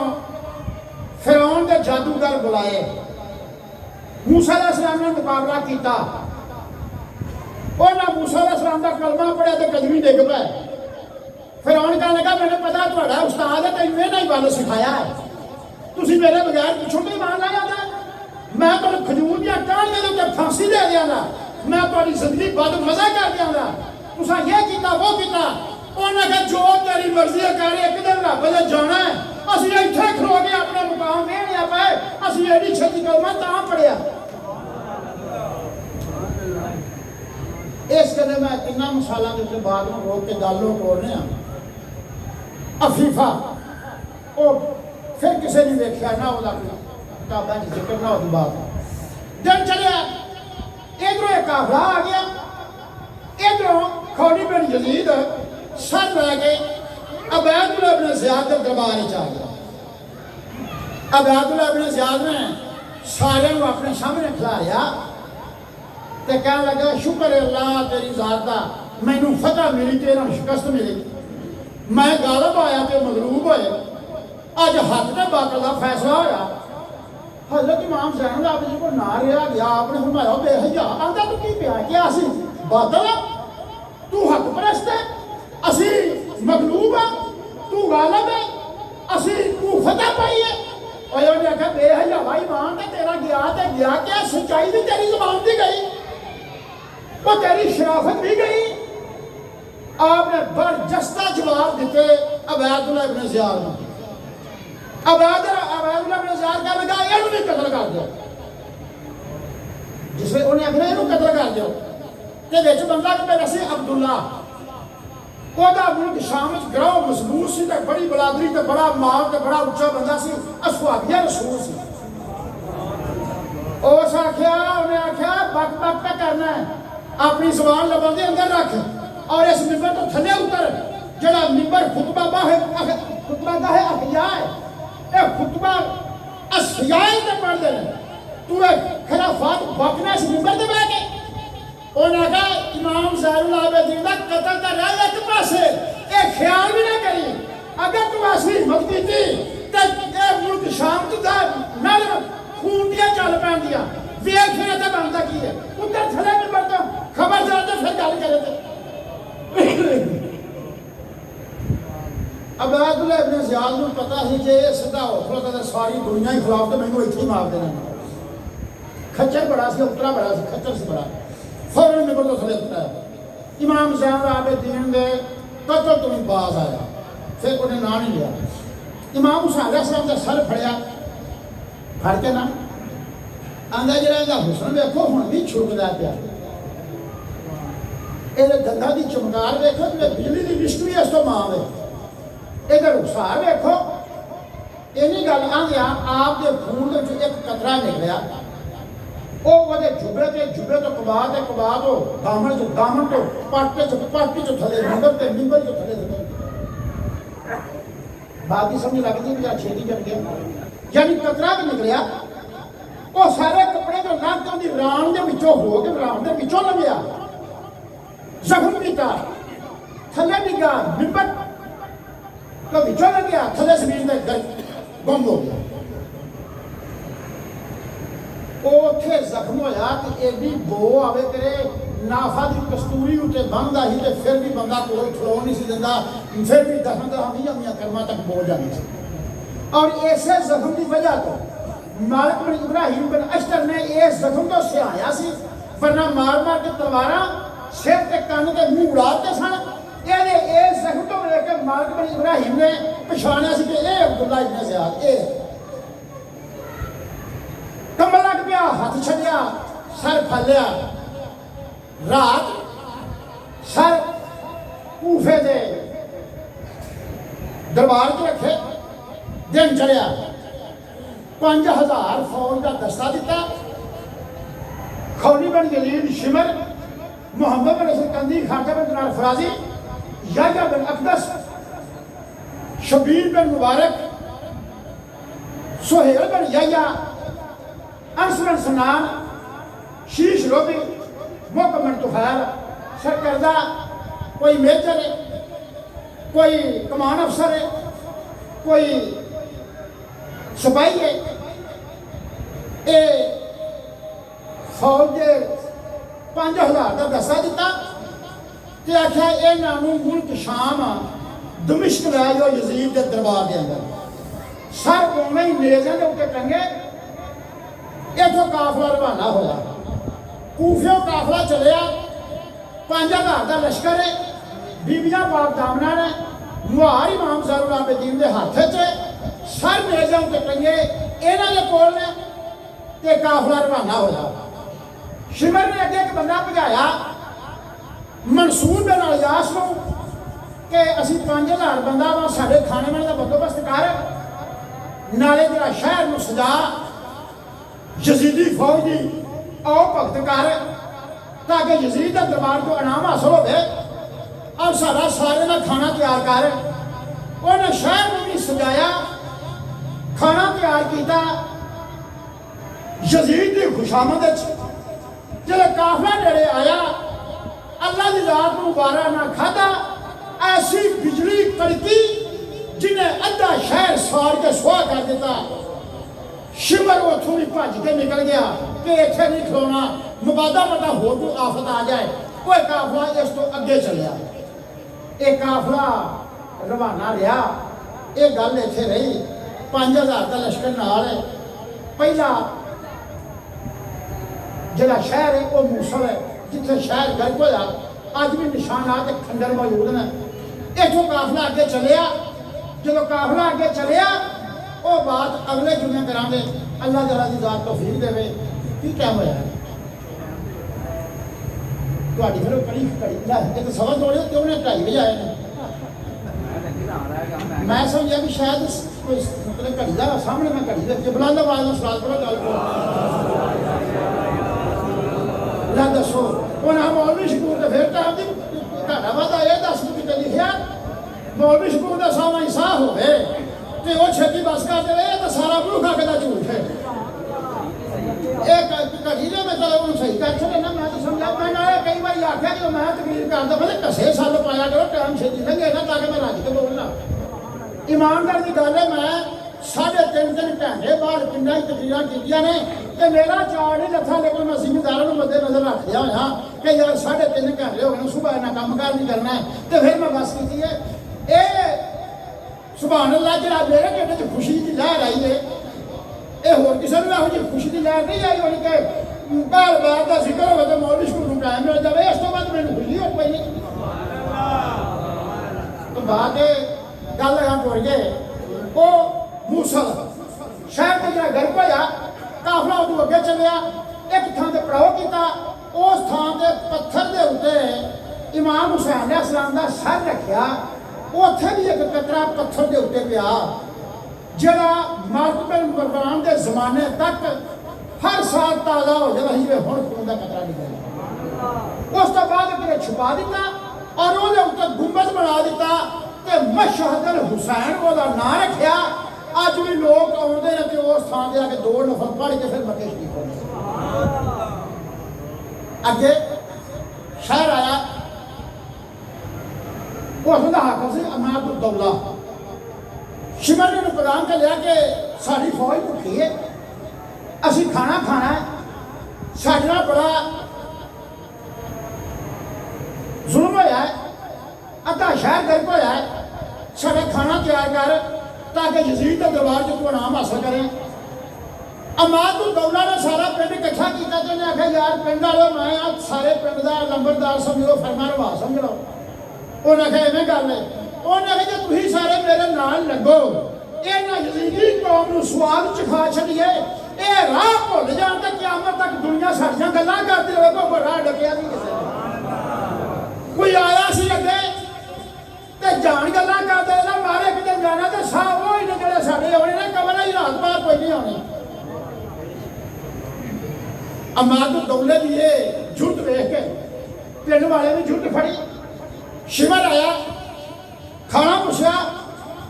Speaker 1: फिरौन के जादूगर बुलाए मूसा अलैहिस्सलाम ने मुकाबला किया उन्हें मूसा अलैहिस्सलाम का कलमा पढ़िया तो कदमी डिग पे फिरौन कहने लगा मैंने पता थोड़ा उस्ताद है तेन इन्हें ही गल सिखाया है तुम मेरे बगैर पिछों भी मान ला जाता मैं तुम खजूर दियां टाहनियां दे उत्ते फांसी दे दियां मैं तुम्हारी जिंदगी बद मजा कर दियां तुसा ये किया वो किया उन्हें कहा जो तेरी मर्जी है कर एक दिन रब दे जाना है असं इत्थे खलो के अपना मुकाम वेहनिया पे असं एडी छेती कलमा तां पढ़िया। इस कदे मैं किन्ना मिसालों के उत्ते बाद में रोक के गल तोड़ रहा अफीफा वो फिर किसी ने देखा ना वो किताबों की जिक्र ना होती बात दिन चलिया इधरों एक काफला आ गया इधरों खौनी बिन यजीद सर लैके अबैदुल्लाह इब्न ज़ियाद के दरबार आ गया। अबैदुल्लाह इब्न ज़ियाद ने सारे अपने सामने खिलाया तो कह लगा शुक्र है अल्लाह तेरी जात का मैनू फतह मिली तेरा शिकस्त मिली मैं गालब आया तो मगलूब होए अज हक के बातल का फैसला होया हजरत इमाम ज़ैनुल आबिदीन को ना रहा गया आपने फरमाया बेहया आंदा तू की पिया क्या असी बादल तू हक परस्त है असी मगलूब है तू गालब है असी तू फतह पाई है और उन्हें आखा बेहया भाई मान तो तेरा गया तो गया क्या सच्चाई भी तेरी जुबान दी गई वो तेरी शराफत भी गई आपने बरजस्ता जवाब दिते अबैदुल्लाह इब्न ज़ियाद ने अबैदुल्लाह इब्न ज़ियाद का लगा इहनू भी कतल कर दो जिसमें उन्हें आखना इहनू कतल कर दो ते विच बंदा कि मेरा सी अब्दुल्ला ओदा मुल्क शाम विच ग्रोह मजबूत सी ते बड़ी बलादरी ते बड़ा माल ते बड़ा उच्चा बंदा सी असवाबिया रसूल सी उस आख्या उन्हें आख्या बक बक पे करना है अपनी ज़बान लबन दे अंदर रख और इस मिंबर तो थले उतर जड़ा मिंबर खुतबा का है अहिया है ए खुतबा असहियाए ते पढ़ दे तू खराफात बकना इस मिंबर ते बैठ के उन्हें कहा इमाम ज़ैनुल आबिदीन दा कत्ल दा रह एक पासे ए ख्याल भी ना करी अगर तू ऐसी हिम्मत कीती ते ए मुल्क शाम च दा नाल खून दियां चल पैंदियां वेख फिर ते बनदा की है उतर थले मिंबर तो खबरदार ते फिर गल करे ते अबैदुल्लाह इब्न ज़ियाद को पता है कि सीधा होता तो सारी दुनिया ही खिलाफ तो मैंने इतने मार देना खच्चर बड़ा सी उतरा बड़ा सी खच्चर से बड़ा फौरन मेरे को थले उतरा इमाम ज़ैनुल आबिदीन ने कत्ल तो बाज आया फिर उन्हें ना नहीं लिया इमाम हुसैन अलैहिस्सलाम का सर फड़िया फड़ के ना आंदा जरा हुसन वेखो हुण भी छुटदा पिया ये दंदा की चमकार देखो तो बिजली की लिश्क भी इस तो मां है ये रुखसार देखो इन्हीं गल आंदिया आपके खून के एक कतरा निकलिया वो जुबे तो कबा तो दामन तो पाटे चो थले मिंबर चो थले बात ही समझ लगती है छेती कर गया यानी कतरा भी निकलिया वो सारे कपड़े जो लग के रान के विचों हो के रान के विचों लंघिया जख्म किया थले डिगा मिंबर तो विचों लंघिया थले जमीन के गुम हो गया उथे जख्म होया तो एडी बो आवे करे नाफा की कस्तूरी उत्ते बंदा ही तो फिर भी बंदा कोई खलो नहीं सी दिंदा फिर भी दफन दहामियां कर्मा तक बोल जानी सी और ऐसे जख्म की वजह तो मालिक बिन इब्राहिम बिन अशतर ने इस जख्म तो सिहाया सी वरना मार मार के तलवारा सिर ते कन्न ते मुंह उड़ाते सन ये इस जख्म तो लेकर मालिक बिन इब्राहिम ने पछाणिया सी कि ये अब्दुल्ला इब्न ज़ियाद ये कमल लग पिया हाथ छड़िया सर फैलिया रात सर कूफे दे दरबार च रखे दिन चढ़िया 5000 फौज का दस्ता दिता खौली बिन यजीद शिमर मोहम्मद बिन सिकंदी खाजा बिन दिनार फराजी याह्या बिन अकदस शबीर बिन मुबारक सुहेल बिन याह्या अनस बिन सनान शीश रोबी मुकम बिन तुफैल सरकर्दा कोई मेजर है कोई कमान अफसर है कोई सिपाही है ये फौज के 5000 का दस्ता दिता ते आख्या इन्हों मुल्क शाम दमिश्क लै जाओ यजीद के दरबार के अंदर सर उवें ही नेज़े के उत्ते टंगे इथों काफला रवाना होया कूफियों काफला चलिया 5000 का लश्कर है बीबियां पाक दामना ने मुहार इमाम ज़ैनुल आबिदीन के हाथ च सर नेज़े उत्ते टंगे इन्हां दे कोल ने ते काफला रवाना होया शिमर ने अगे एक बंदा भजाया मंसूर बिन अलियास को कि असी 5000 बंदा वा साडे खाने वाले का बंदोबस्त कर नाले जरा शहर में सजा यजीदी फौज की आओ भगत कर ताकि यजीद का दरबार को इनाम हासिल हो और सारा सारे का खाना तैयार कर उन्हें शहर में भी सजाया खाना तैयार किया यजीद की खुशामद जब काफिला नेड़े आया अल्लाह की रात को वारा ना खादा ऐसी बिजली कड़की जिन्हें अद्धा शहर साड़ के सुहा कर दिता। शिमर उथों भी भज के निकल गया कि इत्थे नहीं खलोना मुबादा मता होर कोई आफत आ जाए। कोई काफिला इस तो अगे चलिया ये काफिला रवाना रहा। ये गल इत्थे रही 5000 का लश्कर नाल पहला जिहड़ा शहर है वह मूसल है जिथे शहर गर्क होया अज भी निशानात खंडर मौजूद ने। इथों काफिला अगे चलिया जो काफिला अगे चलिया वो बात अगले जुमे करांगे। अल्लाह तआला दी ज़ात तौफीक देवे। की टाइम होया तुहाडी फिर कड़ी कड़ी ला ये तो सवा तोड़े क्यों ने 2:30 बजे आए ने। मैं समझा भी शायद कोई मतलब घड़ी का सामने मैं घड़ी रख के बुलंद आवाज में सवाल करो गल को ला दसो उन्हें मौलवी शकूर ने फिर टाइम दी घाटा वादा ये 10 मिनट लिखिया मौलवी शकूर का सामा इंसाफ होवे ते वो छेती बस कर दे तो सारा मुल्क आके दा झूठ है। एक घड़ी ने मैं तो सही कर छड़े ना मैं तो समझा मैं ना कई बार आख्या कि मैं तकरीर करदा मतलब कसे साल पाया करो टाइम छेती लंघे ना ताकि मैं रज के बोलना। ईमानदार की गल है मैं 3.5 घंटे बाद पिंडा तकरीर कीतियां ने ते मेरा चार नहीं लथा लेकिन मैं जिम्मेदारों को मद्दे नजर रख लिया होया कि यार 3.5 घंटे हो गए सुबह इन्ना काम कार नहीं करना है तो फिर मैं बस की है। ये सुभान अल्लाह जरा मेरे ढिड च खुशी की लहर आई है। ये होर किसी ने यहो जी खुशी की लहर नहीं आई होनी कि बार बार का जिक्र हो तो मौलवी शकूर टाइम मिल जाए इस तो बाद मैंने खुशी हो पाई नहीं। तो बात गल यहाँ टुर गए वो मूसल शहर का जरा गर्क होया काफिला उदू अगे चलिया एक थां ते पड़ाव किया उस थां ते पत्थर के उत्ते इमाम हुसैन अलैहिस्सलाम का सर रखिया उत्थे भी एक कतरा पत्थर के उत्ते पिया जरा मार्कबल मुकरम के जमाने तक हर साल ताज़ा हो जाता जिवें हुण खून का कतरा निकलिया। उस तो बाद किते छुपा दिता और उहदे उत्ते गुंबद बना दिता ते मशहदुल हुसैन ओहदा नाम रखिया। अज भी लोग आउंदे ने ते उस थां ते आके 2 नफल पढ़ के फिर मत्थे टेक करदे। अगे शहर आया उसका हाकम से अमादुद्दौला शिमर ने पैगाम कर लिया कि साड़ी फौज भुखी है असी खाना खाना है साढ़े नाल बड़ा जुल्म होया है अद्धा शहर गर्क होया है साढ़ा खाना तैयार कर ताकि यजीद के दरबार च तू इनाम हासिल करें। अमादुद्दौला ने सारा पिंड इकट्ठा किया तो उन्हें आखिया यार पिंड वालों मैं सारे पिंड का लंबरदार समझो फरमा रवा समझ लो। उन्हें आखिया इवें गल है उन्हें आखिया जे तुसीं सारे मेरे नाल लगो इन्हां यजीदी कौम नूं स्वाद चखा छड़िए ये राह भुल जाण ते क़यामत तक दुनिया साडियां गल्लां करदी रहे कोई राह डकिया नहीं किसी ने। कोई आया सी अगे ते जान गल्लां करदे ना मारे किते जाना ते साह वो ही ने जिहड़े साडे आउणे ने कमरे ही रात बाहर कोई नहीं आउणी। अमादुद्दौले दी ये जुट वेख के पिंड वाले ने जुट फड़ी शिमर आया खाना पुछया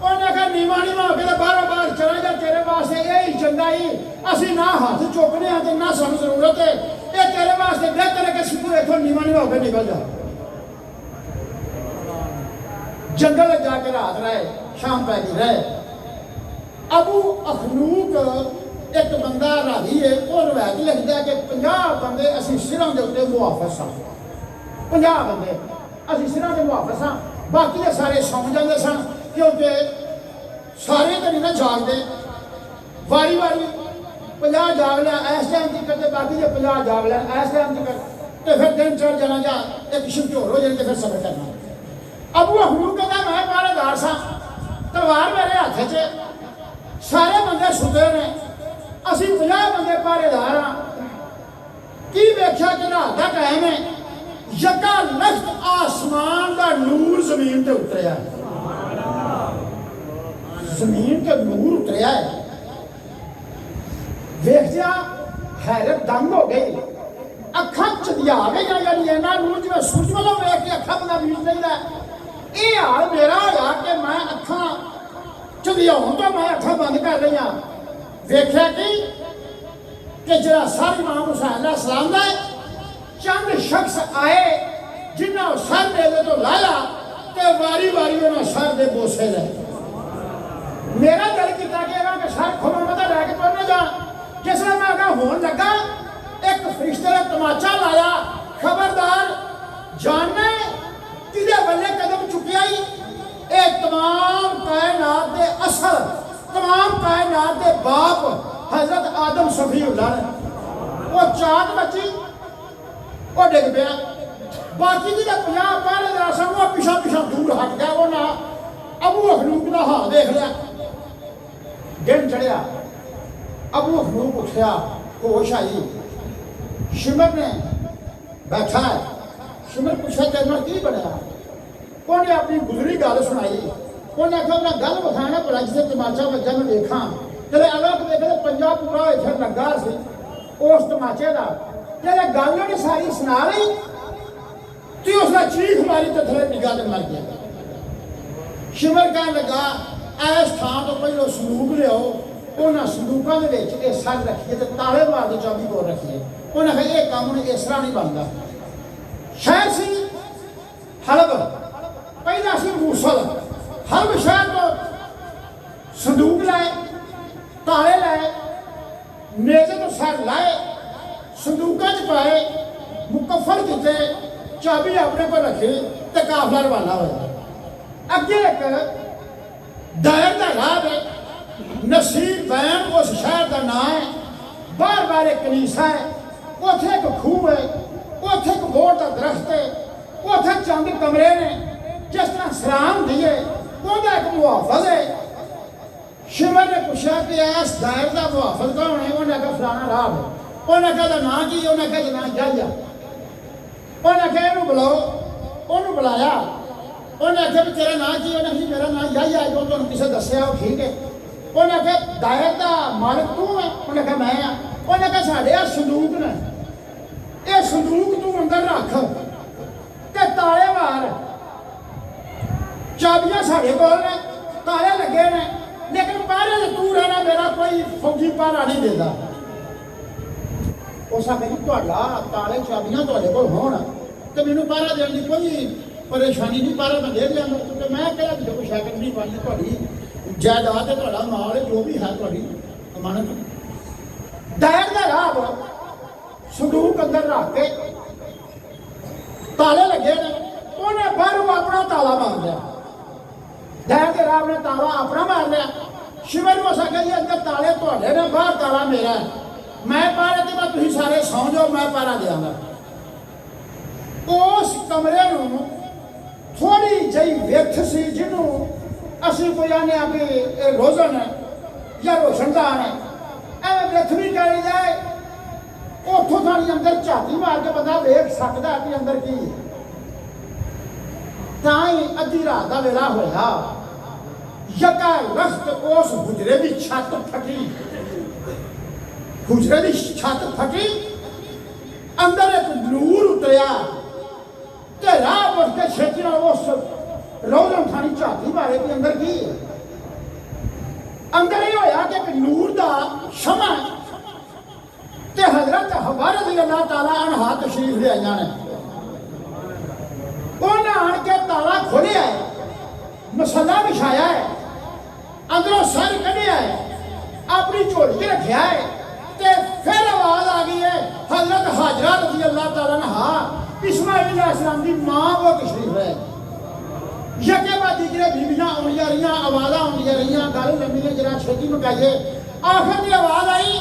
Speaker 1: उन्हें कहा नीवा नीवा हो के बाहरों बाहर चला जा तेरे वास्ते यही चंगा ही असी ना हाथ चुकने हैं ना सानू जरूरत है ये तेरे वास्ते बेहतर है कि सिद्धू इथों नीवा नीवा होकर निकल जा। जंगल जाके रात रहे शाम पै गई रहे। अबू अखनूक एक बंदा राही है वो रवायत लिखता है कि 50 बंदे असी सिरों के उत्ते मुआफस हाँ 50 बंदे असी सिरों के मुआफस हाँ बाकी के सारे सौ जाते सन क्योंकि सारे तो नहीं ना जागते वारी वारी 50 जाग लिया इस टाइम तक बाकी के 50 जाग लिया इस टाइम तक तो फिर दिन चढ़ जाना जा एक शिवचोर हो जाए तो फिर सफर करना। अबू अखनूक कहता मैं पहरेदार सा तलवार मेरे हाथ च सारे बंदे सुते ने असी 50 बंदे पहरेदार हाँ की वेख्या कि रात का टाइम है यका लख्त आसमान का नूर जमीन पर उतरिया जमीन ते नूर उतरिया है वेख्या हैरत दंग हो गई अखा चदिया गई यानी इन्ना नूर जिवें सूरज वालों वेख के अखा बंदा बीत लेंदा ये हाल मेरा होया कि मैं अखा चदियाउण तो मैं अखा बंद कर लिया वेख्या कि कि जरा सर इमाम हुसैन सलाम का चंद शख्स आए जिन्होंने सर मेरे तो लाया तो वारी वारी उन्होंने सर के बोसे ले। मेरा दिल किया कि सर खुमा मैं लैके तो ना जा। जिसने मैं अगर होने लगा एक फरिश्ते ने तमाचा लाया, खबरदार जानना कि बल्ले कदम चुकिया ही ये तमाम कायनात के असल तमाम कायनात के बाप हजरत आदम सफीउल्लाह ने वो चाट बची वो डिग पिया। बाकी जी 50 पहरेदार सन वो पिछा पिछा दूर हट गया। वो ना अबू अखलूक का हाल देख लिया। दिन चढ़िया, अबू अखलूक उठा, होश आई। शिमर ने बैठा है। शिमर पूछा तेरे नाल की बनया? उन्हें अपनी गुजरी गल सुनाई। उन्हें आखिया मैं गल बखाना भला जिसे तमाचा बजा मैं देखा जब अलग देखे पंजा पूरा इधर लगा सी उस तमाचे का जब गल उन्हें सारी सुना रही तो उसका चीख मारी तो थोड़े निगाह से मर गया। शिमर कह लगा इस थान तो पहले संदूक लियाओ, उन्होंने संदूकों के सर रखिए तो ताले मार के चाबी कोल रखिए। उन्हें कहा यह काम हूँ इस तरह नहीं बनता। शहर सी हलब, पहला सी मूसल। हलब शहर तो संदूक लाए, ताले लाए, नेजे तो सर लाए, संदूकों च पाए, मुकफल किते, चाबी अपने को रखी तो काफला रवाना होया। अगे एक दायर का राह है, नसीर बैन उस शहर का नाम है। बार बार एक कलीसा है, उथे एक खूह है, उथे एक बोर का दरख्त है, उथे चंद कमरे ने जिस तरह सलाम दिए उहदा एक मुहाफज है। शिमर ने पूछा कि इस दायर का मुहाफज कौन है? उन्हें कहा फलाना राह है। उन्हें कहा ना की? उन्हें कहा ना जाइया। उन्हें कहा इनू बुलाओ, उन्होंने बुलाया। उन्हें आख्या भी तेरा नाम की? उन्हें कहा मेरा नाम जाइया जो तुम किसी दसिया वो ठीक है। उन्हें कहा दायर का मालिक तू है? उन्हें कहा मैं हाँ। उन्हें कहा साढ़े आ संदूक ने, ये संदूक तू अंदर रख ते ताले मार, चाबियां साढ़े कोल ने, ताले लगे ने, लेकिन पहरे तू रहना, मेरा कोई फौजी पहरा नहीं देता। उस आखे ताले चाबियां तुहाडे कोल होण ते मैनूं पहरा देण दी कोई परेशानी नहीं, पहरा मैं दे दियांगा। क्योंकि मैं कहा कि कोई शकत नहीं पानी, तुहाडी जायदाद है, तुहाडा माल है, जो भी है तुहाडी अमानत। दायर का राह संदूक अंदर रख के ताले लगे ने, उन्हें बाहरों अपना ताला मार लिया। दायर के राह ने ताला अपना मार लिया। शिवर को आख्या जी अंदर ताले तुहाडे ने, बाहर ताला मेरा है, मैं पहरे ते मैं तुसीं सारे सौ जाओ, मैं पहरा देंगा। उस कमरे नूं थोड़ी जी विथ सी जिन्हों असीं कोई आने कि रोजन है या रोशनदान है, एवं विथ भी करी जाए। उतों थानी अंदर झाती मार के बंदा वेख सकता है कि अंदर की। ताई अद्धी रात का वेला होया, यका रख्त उस हुजरे की छत फटी। हुजरे की छत फटी, अंदर एक नूर उतरिया ते राह उठ के छेती उस रोजन थानी झाती मारे कि अंदर की। अंदर ही होया कि एक नूर का शमा ते हजरत हवा रज़ी अल्लाह ताला अन्हा तशरीफ ले आईयां ने। उन्हें आन के ताला खोलिया है, मसला बिछाया है, अंदरों सर कढ़िया है, अपनी झोली रखिया है, ते फिर आवाज आ गई है हजरत हाजरा रज़ी अल्लाह ताला अन्हा इस्माइल अलैहिस्सलाम की मां वो तशरीफ है। यके बाद दूसरे बीबियां आउंदियां रहियां, आवाज़ां आउंदियां रहियां, गल लम्मी है जरा छेती मुकाइए। आखिर की आवाज आई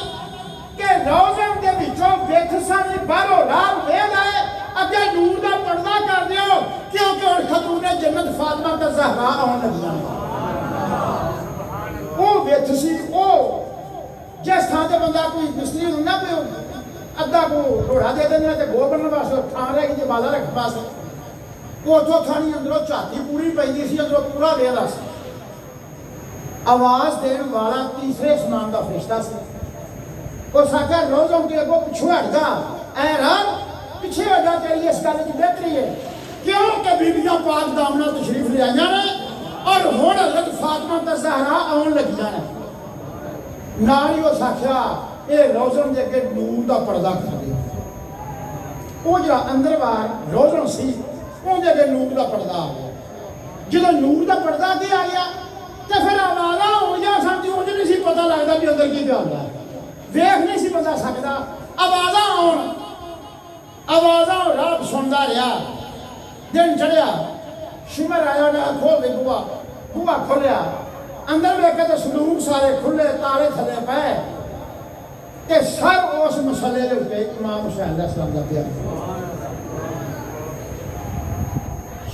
Speaker 1: कि रोज़न के विचों विथ सारी बाहरों राह वेद आए, अगे नूर का पर्दा कर दियो क्योंकि हुण खतूने जन्नत फातिमा ते ज़हरा आउण लगियां। वो विथ सी वो जिस थां ते बंदा कोई मिस्त्री हुंदा पियो अद्धा को घोड़ा दे देंगे तो गो बनने वास्ते थां रह गई बाला रख पास। उतों थानी अंदरों झाती पूरी पैंदी सी, अंदरों पूरा वेला सी। आवाज देने वाला तीसरे आसमान का फरिश्ता सी। उस आख्या रोज़ों के अगों पिछू हट जा, ऐ रब पिछे हो जा, तेरी इस गल की बेहतरी है क्योंकि बीबियां पाक दामना तशरीफ ले आईयां ने और हुण हज़रत फातिमा ते ज़हरा आउण लगियां ने। नाल ही उस आख्या ये रोज़न के अगे नूर का पर्दा कर दिया। वो जो अंदर बाहर रोज़न सी उनके अगे नूर का पर्दा आ गया। जो नूर का पर्दा की आ गया तो फिर आवाज़ा हो गया समझी मुझे नहीं सी पता लगता भी अंदर की गल है, वेख नहीं सी बंदा सकता। आवाज़ा रात सुनता रहा, दिन चढ़िया, शिमर आया ना खोल दे बुआ खोलिया, अंदर वेखे तो संदूक सारे खुले ताले थले पे ते सब उस मसले के उत्ते इमाम हुसैन दा सलाम दा पिया।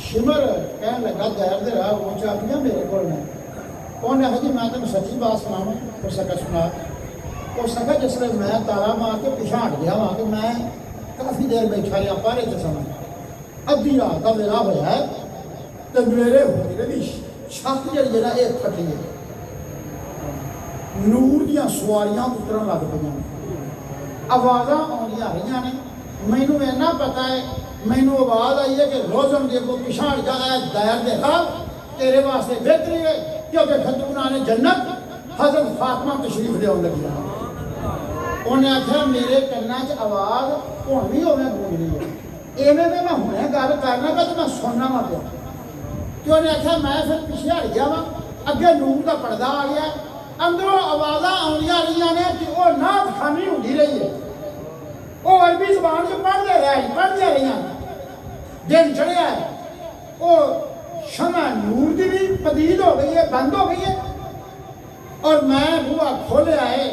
Speaker 1: शिमर कहन लगा दैर दे राह वो चाबियां मेरे को ने। उन्हें आखा जी मैं तेन सच्ची बात सुनावां, हो सका सुना। उस आखा जिसले मैं ताला मार के पिछा हट गया वहां तो मैं काफ़ी देर बैठा रहा पारे च समय, अद्धी रात का वेला होया तो मेरे होने भी छत जी ये फटी है, नूर दियां सवारियां उतरन लग पईयां, आवाज़ां आउंदियां रहियां ने। मैनू इन्ना पता है, मैनू आवाज़ आई है कि रोज़न दे को पिछा हट जा, दैर देखा तेरे वास्ते बेहतरी है क्योंकि खतूना ने जन्नत हज़रत फातिमा तशरीफ लिया लगी। उन्हें आख्या मेरे कन्ना च आवाज़ हुण भी उवें गूंज रही है, इवें में मैं हुणे गल करना पे तो मैं सुनना वा पिया। तो उन्हें आख्या मैं फिर पिछे हट गया वा, अगे नूर का पर्दा आ गया, अंदरों आवाज़ां आउंदियां रहियां ने कि वो नात खानी होंदी रही है, वो अरबी ज़बान च पढ़दे रहियां। दिन चढ़िया है, वो शमा नूर की भी पदीद हो गई है, बंद हो गई है, और मैं बुआ खोलिया है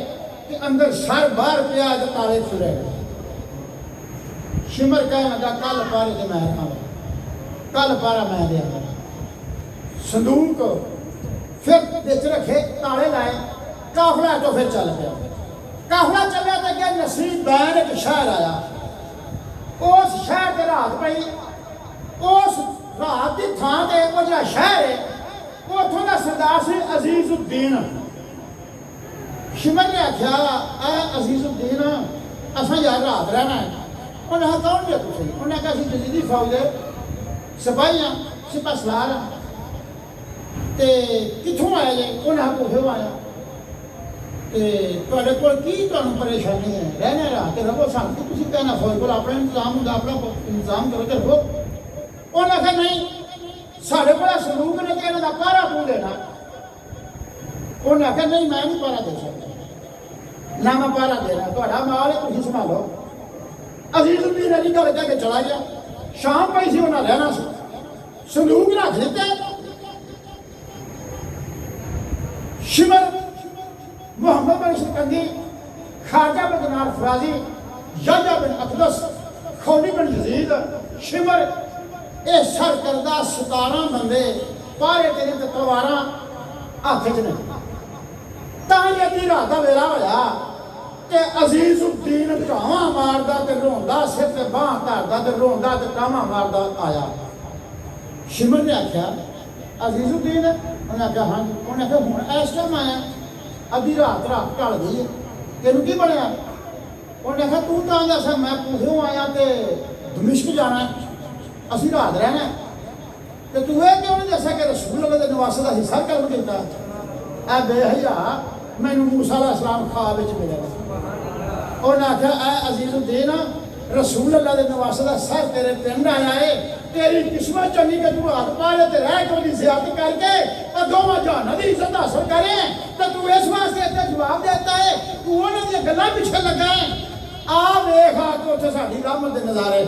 Speaker 1: कि अंदर सर बाहर पिया तो ताले खुले गए। शिमर कह लगा कल पारे तो मैं रहा, कल पारा मैं दिया। संदूक फिर बिच रखे, ताले लाए, काफला तो फिर चल गया। काफला चलिया तो क्या नसीब बैन एक शहर आया, उस शहर से रात पई, उस रात की थां ते वो जो शहर है उतों का सरदार से अजीजुद्दीन। शिमर ने आख्या अजीजुद्दीन असा यार रात रहना है। उन्हें कहा कौन जे तुम? उन्हें कहा जजीदी फौज सिपाही हाँ, सिपा सलार हाँ, तो कितों आया जे? उन्हें कुफे आया, तो कोल की तुहानू परेशानी है? रहना रात रहो, सानू तुसीं कहना फौज को अपना इंतजाम होंदा, अपना इंतजाम करो तो रहो। उन्हें आख्या नहीं, साढ़े को संदूक ने तो इन्हां दा पहरा तू देना। उन्हें आख्या नहीं मैं नहीं पहरा दे सकता, ना मैं पहरा देना, तुहाडा माल है तुसीं संभालो। अजीजुद्दीन अली गल कह के चला गया। शाम पई सी, उन्हें रहना सी, संदूक रख दिता। शिमर मोहम्मद बिन सिकंदी, खारजा बिन दिनार फराजी, याह्या बिन अकदस, खौली बिन यजीद, शिमर ये सरकरदा 17 बंदे पारे तेरे ते तलवारां हत्थ च ने। तां ही अद्धी रात दा वेला होया ते अजीजुद्दीन टावां मारदा ते रोंदा, सिर ते बांह धरदा ते रोंदा ते टावां मारदा आया। शिमर ने आख्या अजीजुद्दीन? उन्हें आख्या हाँ जी। उन्हें आख्या हुण इस टाइम आया, अद्धी रात ढल गई है, तेनू की बनया? उन्हें आख्या तू तां दस मैं पूछो आया तो दमिश्क जाना है, असी रात रहना, तो तू ये क्यों नहीं दसा कि रसूल अल्लाह के नवासे का हिस्सा कर दिता? ऐ बेहया मैनू मूसा अलैहिस्सलाम ख्वाब विच मिलिया। उन्हें आख्या ऐ अजीजुद्दीन रसूल अल्लाह के नवासे का सर तेरे पिंड आया है, तेरी किस्मत चंगी कि तू हाथ पाले ते रह के उसकी ज़ियारत करके और दोवां जहानां दी इज्जत हासिल करे, तो तू इस वास्ते इत्थे जवाब देता है, तू उन्हां दी गल्लां पिछे लगा है। आ वेख आके उत्थे साडी रहमत दे नज़ारे।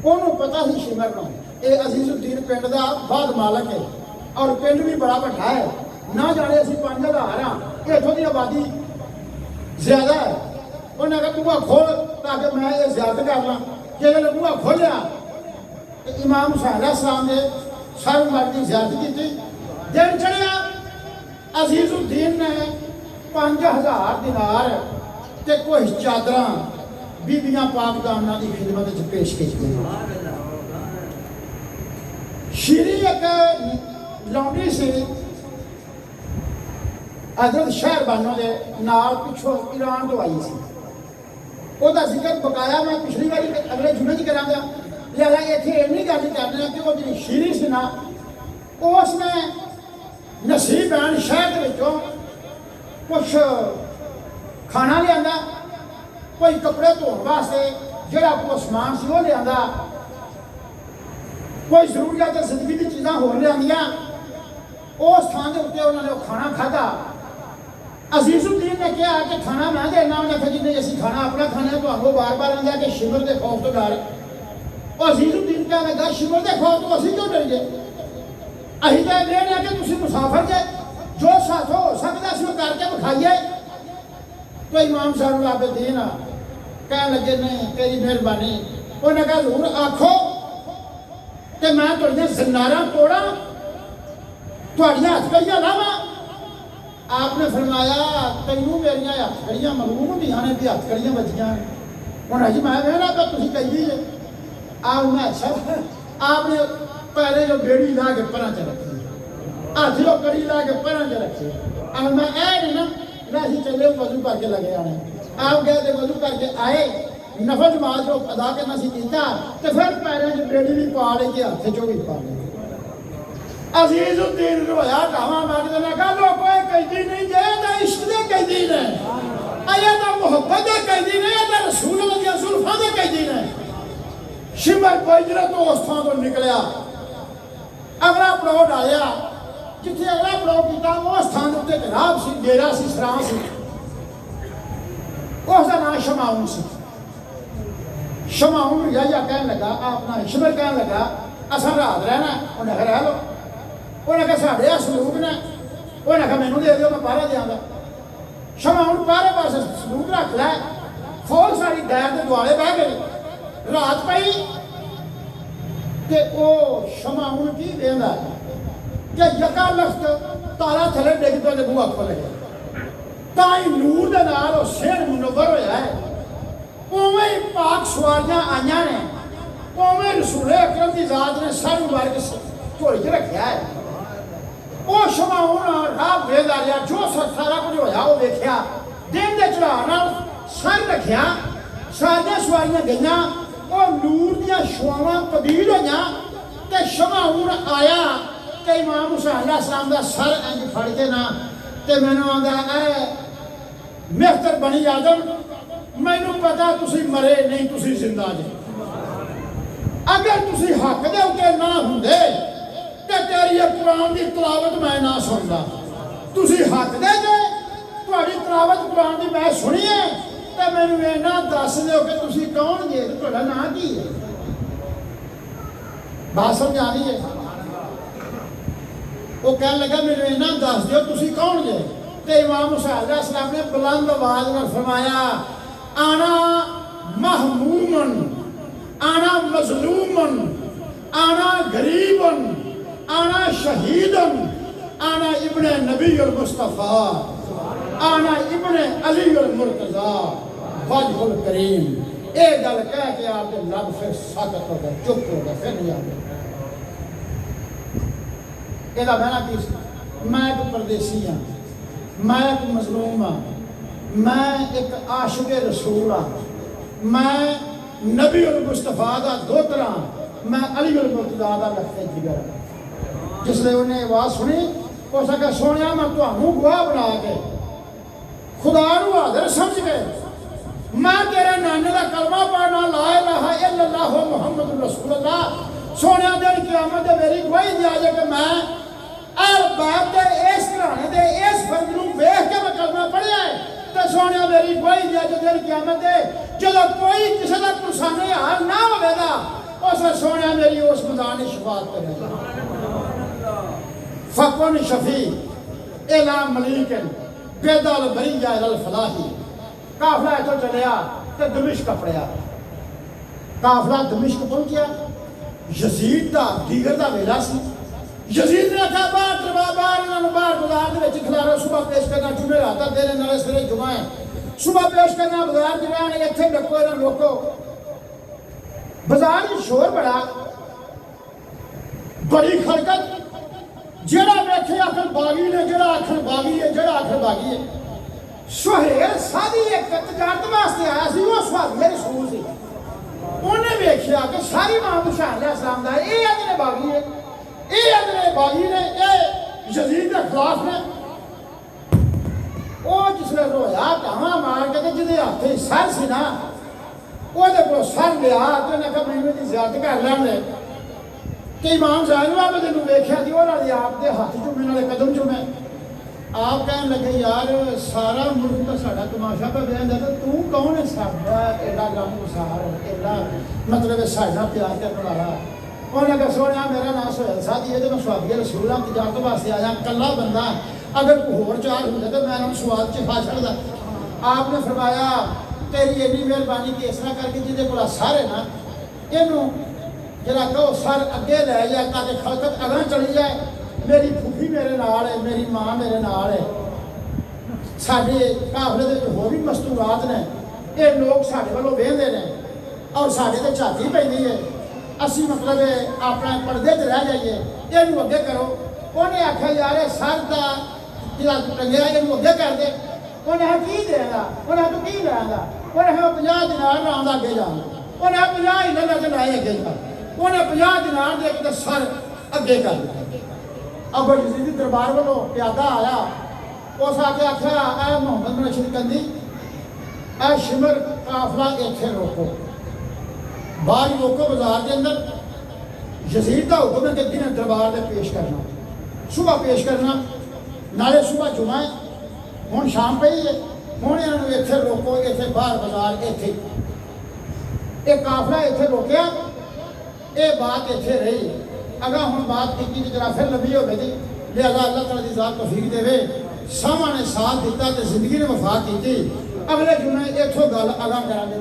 Speaker 1: उन्होंने पता ही शिमर को ये अजीजुद्दीन पिंड का बाद मालक है और पिंड भी बड़ा बड़ा है, ना जाने असी 5000 हाँ, इतों की आबादी ज्यादा है। उन्हें कहा बूहा खोल ताकि मैं ये ज़ियारत कर ला। जो बूहा खोलिया तो इमाम हुसैन अलैहिस्सलाम ने सर मर की ज़ियारत की। दिन चढ़िया, अजीजुद्दीन ने 5000 दिनार ते कुछ चादर बीबियां पाकदाना की खिदमत पेश की। श्री एक लौंडी सी हजरत शहरबानों के नाल पिछों ईरान तो आई सी, उसका जिक्र बकाया मैं पिछली बारी अगले जुमे च करांगा, लिहाजा इत्थे इन्नी गल करना कि वो जी शीरी सी ना, उसने नसीब बैन शहर के विचों कुछ खाना लिया, कोई कपड़े धोने वास्ते जोड़ा कोई समान से वह लिया, कोई जरूरियात जिंदगी की चीज़ा होर लिया। उस थान के उत्ते उन्होंने खाना खाधा। अजीजुद्दीन ने कहा कि खाना मैं देना, उन्हें आखिया जिन्हें असी खाना अपना खाने तो बार बार आंदा कि शिमर के खौफ तो डर। और अजीजुद्दीन कहने लगा शिमर के खौफ तो असी क्यों डरिए, अं तो कहने कि तुम मुसाफर जे, जो साथों हो सकता असं करके विखाइए। तो इमाम साहब आबिदीन कह लगे नहीं तेरी मेहरबानी। उन्हें कहा जरूर आखो तो मैं थोड़िया जनारा तोड़ा, थोड़िया हथकड़ियां लावा। आपने फरमाया तैनू मेरिया हथकड़ियां मलूम होंदियां ने भी हथकड़ियां बजियां ने। उन्हें जी मैं कहना तो तुम कही जे आप मैं अच्छा। आपने पैरे जो बेड़ी ला के पर च रखी, हाथ जो कड़ी ला के पर च रखी। अब मैं नहीं ना अभी चले वजू करके लगे आने। आप गए थे वजू करके आए, नफल नमाज जो अदा करना सीता तो फिर पैरों च बेड़ी भी पा ली, हाथ चो भी पा ली। अजीजुद्दीन रोया ढावा मारते ने कहा लोगों ये कैदी नहीं जे, तो इश्क दे कैदी ने, ये तो मुहब्बत के कैदी ने, ये तो रसूल दी जुल्फां दे कैदी ने। शिमर कोई तो उस थां तो निकलिया, अगला पड़ाव डालिया। जिथे अगला पड़ाव किया उस थां के उत्ते राब सी, डेरा सी, सरां सी। उसका नाम शमाउन सी। शमाउन या कहने लगा अपना शिमर कहने लगा असा रात रहना। उन्हें रह लो। उन्हें कहा साढ़े सलूक ने। उन्हें कहा मैनू दे दो मैं पहरा देंगा। शमाउन पहरे पास सलूक रख लै। फौज सारी डैर के दुआले बह गई। रात पई ते ओ शमाउन की देंदा कि यका लख्त तारा थले डिग पे बूहा खोले ताई नूर दे नाल ओ सेहर मुनव्वर होया है। उवें ही पाक सवारियां आईयां ने, उवें रसूले अकरम की जात ने सर मुबारक झोली च रखिया है। वो शमाउन राह वेंदा रहा, जो सारा कुछ होया वो वेख्या। दिन के चढ़ाव नाल सर रखिया, सारियां सवारियां गईयां, वो नूर दियां छुआवां तब्दील होईयां ते शमाउन आया ते इमाम हुसैन अलैहिस्सलाम दा सर इंज फड़ के ना ते मैनू आंदा ऐ मेहतर बनी आदम, मैनू पता तुसी मरे नहीं, तुसी जिंदा जे। अगर तुसी हक दे उत्ते ना हुंदे ते तेरी कुरान की तलावत मैं ना सुनदा। तुसी हक दे जे तुहाडी तलावत कुरान की मैं सुनी है ते मैनू इन्ना दस दिओ कि तुसी कौन जे, तुहाडा नाम की है। बात समझ आ रही है? वो कह लगा मैनू इन्ना दस दिओ तुसी कौन जे। ते इमाम हुसैन अलैहिस्सलाम ने बुलंद आवाज में फरमाया आना महमूमन, आना मजलूमन, आना गरीबन, आना शहीदन, आना इब्ने नबी और मुस्तफ़ा, आना इब्ने अली और मुर्तज़ा वजहुल करीम। ये गल कह के आपके लब फिर साकत हो गए, चुप हो गए, फिर नहीं आते। ਇਹਦਾ ਮੈਂ ਕੀ मैं एक परदेसी हाँ, मैं एक मजलूम हाँ, मैं एक आशिक रसूल हाँ, मैं नबी उल मुस्तफा का दोतरा, मैं अली उल मुर्तज़ा का लखते जिगर। जिसने उन्हें आवाज़ सुनी उस आख्या सोनिया मैं तुहानू गवाह बना के खुदा नू हाज़िर समझ के मैं तेरे नाने का कलमा पढ़ना ला इलाहा इल्लल्लाह मुहम्मद रसूलुल्लाह। सोनिया दिन क़यामत मेरी गवाही दिया जाए कि मैं बाप के इस घराने के इस फर्ज को वेख के मैं कलमा पढ़िया है तो सोने मेरी गवाही दिया जो दिन क़यामत है जो कोई किसी का पुरसाने हाल ना होगा उस सोने मेरी उस मैदान की शफाअत करेगा। फकुन शफी इला मलीकन बेदल बरीया अल फलाही। काफला इतों चलिया तो दमिश्क पड़िया। काफला दमिश्क पहुंचा, यजीद का दीगर का वेला सी। यजीद ने कहा बाहर करवा, बाहर बाजार के खिलारो, सुबह पेश करना, जुमे रात देने नाले सवेरे जुमा है, सुबह पेश करना बाजार च रहने इत्थे डको इन्हां लोको। बाजार में शोर बड़ा, बड़ी खड़कत, जेड़ा वेखे आखर बागी ने, जेड़ा आखर बागी है, जेड़ा आखर बागी है। सुहेल सादी एक तजारत वास्ते आया सी, वो सुहाबी रसूल सी। उन्हें वेख्या कि सारी इमाम हुसैन अलैहिस्सलाम दा ये अगले बागी है, ये अगले बागी ने, ये यजीद के खिलाफ ने। वो ਉੱਥੇ ਸਰ ਸੀ ਨਾ, ਉਹਦੇ ਕੋਲ ਸਰ ਲਿਆ ਤੇ ਉਹਨੇ ਕਿਹਾ ਮੈਨੂੰ ਇਹਦੀ ਜ਼ਿਆਰਤ ਕਰ ਲੈਣ ਦੇ। ਤੇ ਇਮਾਮ ਜ਼ਾਇਨੁਲ ਆਬਦੀਨ ਨੂੰ ਵੇਖਿਆ ਕਿ ਉਹਨਾਂ ਦੇ ਆਪ ਦੇ ਹੱਥ ਚੁੰਮੇ ਨਾਲੇ ਕਦਮ ਚੁੰਮੇ। ਆਪ ਕਹਿਣ ਲੱਗੇ ਯਾਰ ਸਾਰਾ ਮੁਲਕ ਤਾਂ ਸਾਡਾ ਤਮਾਸ਼ਾ ਪਾ ਵੇਖਦਾ ਤੇ ਤੂੰ ਕੌਣ ਹੈ ਸਾਡਾ ਐਡਾ ਗਮਗੁਸਾਰ, ਐਡਾ ਮਤਲਬ ਸਾਡਾ ਪਿਆਰ ਕਰਨ ਵਾਲਾ। ਉਹਨੇ ਕਿਹਾ ਸੋਹਣਿਆ ਮੇਰਾ ਨਾਮ ਸੁਹੇਲ ਸਾਦੀ ਹੈ ਤੇ ਮੈਂ ਸੁਹਾਬੀ ਰਸੂਲ ਹਾਂ, ਤਜਾਰਤ ਵਾਸਤੇ ਆਇਆ, ਇਕੱਲਾ ਬੰਦਾ, ਅਗਰ ਕੋਈ ਹੋਰ ਚਾਰ ਹੁੰਦਾ ਤਾਂ ਮੈਂ ਉਹਨੂੰ ਸਵਾਦ ਚ ਖਾ ਛੱਡਦਾ। ਆਪ ਨੇ ਫਰਮਾਇਆ तेरी एडी मेहरबानी कि इस तरह करके जिहदे कोल सर है ना इनू जरा कहो सर अगे लै जा ताकि खलकत अगं चली जाए। मेरी फूफी मेरे नाल है, मेरी माँ मेरे नाल है, साडे काफले दे होर भी मस्तूरात ने, ये लोग साडे वालों वेंदे ने और साडे ते झाती पैंदी है, असी मतलब अपने पर्दे च रह जाइए, इनू अगे करो। उन्हें आख्या यार सर का जिहड़ा टंगिया इनू अगे कर दे। उन्हें की देगा, उन्हें तो की लेगा, उन्हें 50 दिनार नाम अगे जाना, उन्हें 50 ही लगा के लाए अगे जा, उन्हें 50 दिनार दे के सर अगे कर दिया। अब यजीदी दरबार वालों प्यादा आया, उस आके आख्या ए मोहम्मद बिन शिरकंदी ए शिमर काफला इत्थे रोको, बाहर रोको बाजार के अंदर। यजीद का हुक्म है कि दिन दरबार में पेश करना, सुबह पेश करना, नाले सुबह जुमा है, हुण शाम पई है, हुण इन्हां इत्थे रोको, इत्थे बाहर बाजार इत्थे ये काफला इत्थे रोकिया, ये बात इत्थे रही। अगर हुण बात की जरा फिर लंबी हो गई, लिहाजा अल्लाह तआला दी ज़ात तौफीक देवे। सामा ने साथ दिता ते जिंदगी ने वफा की। अगले जुमे इत्थों गल अगां करांगे।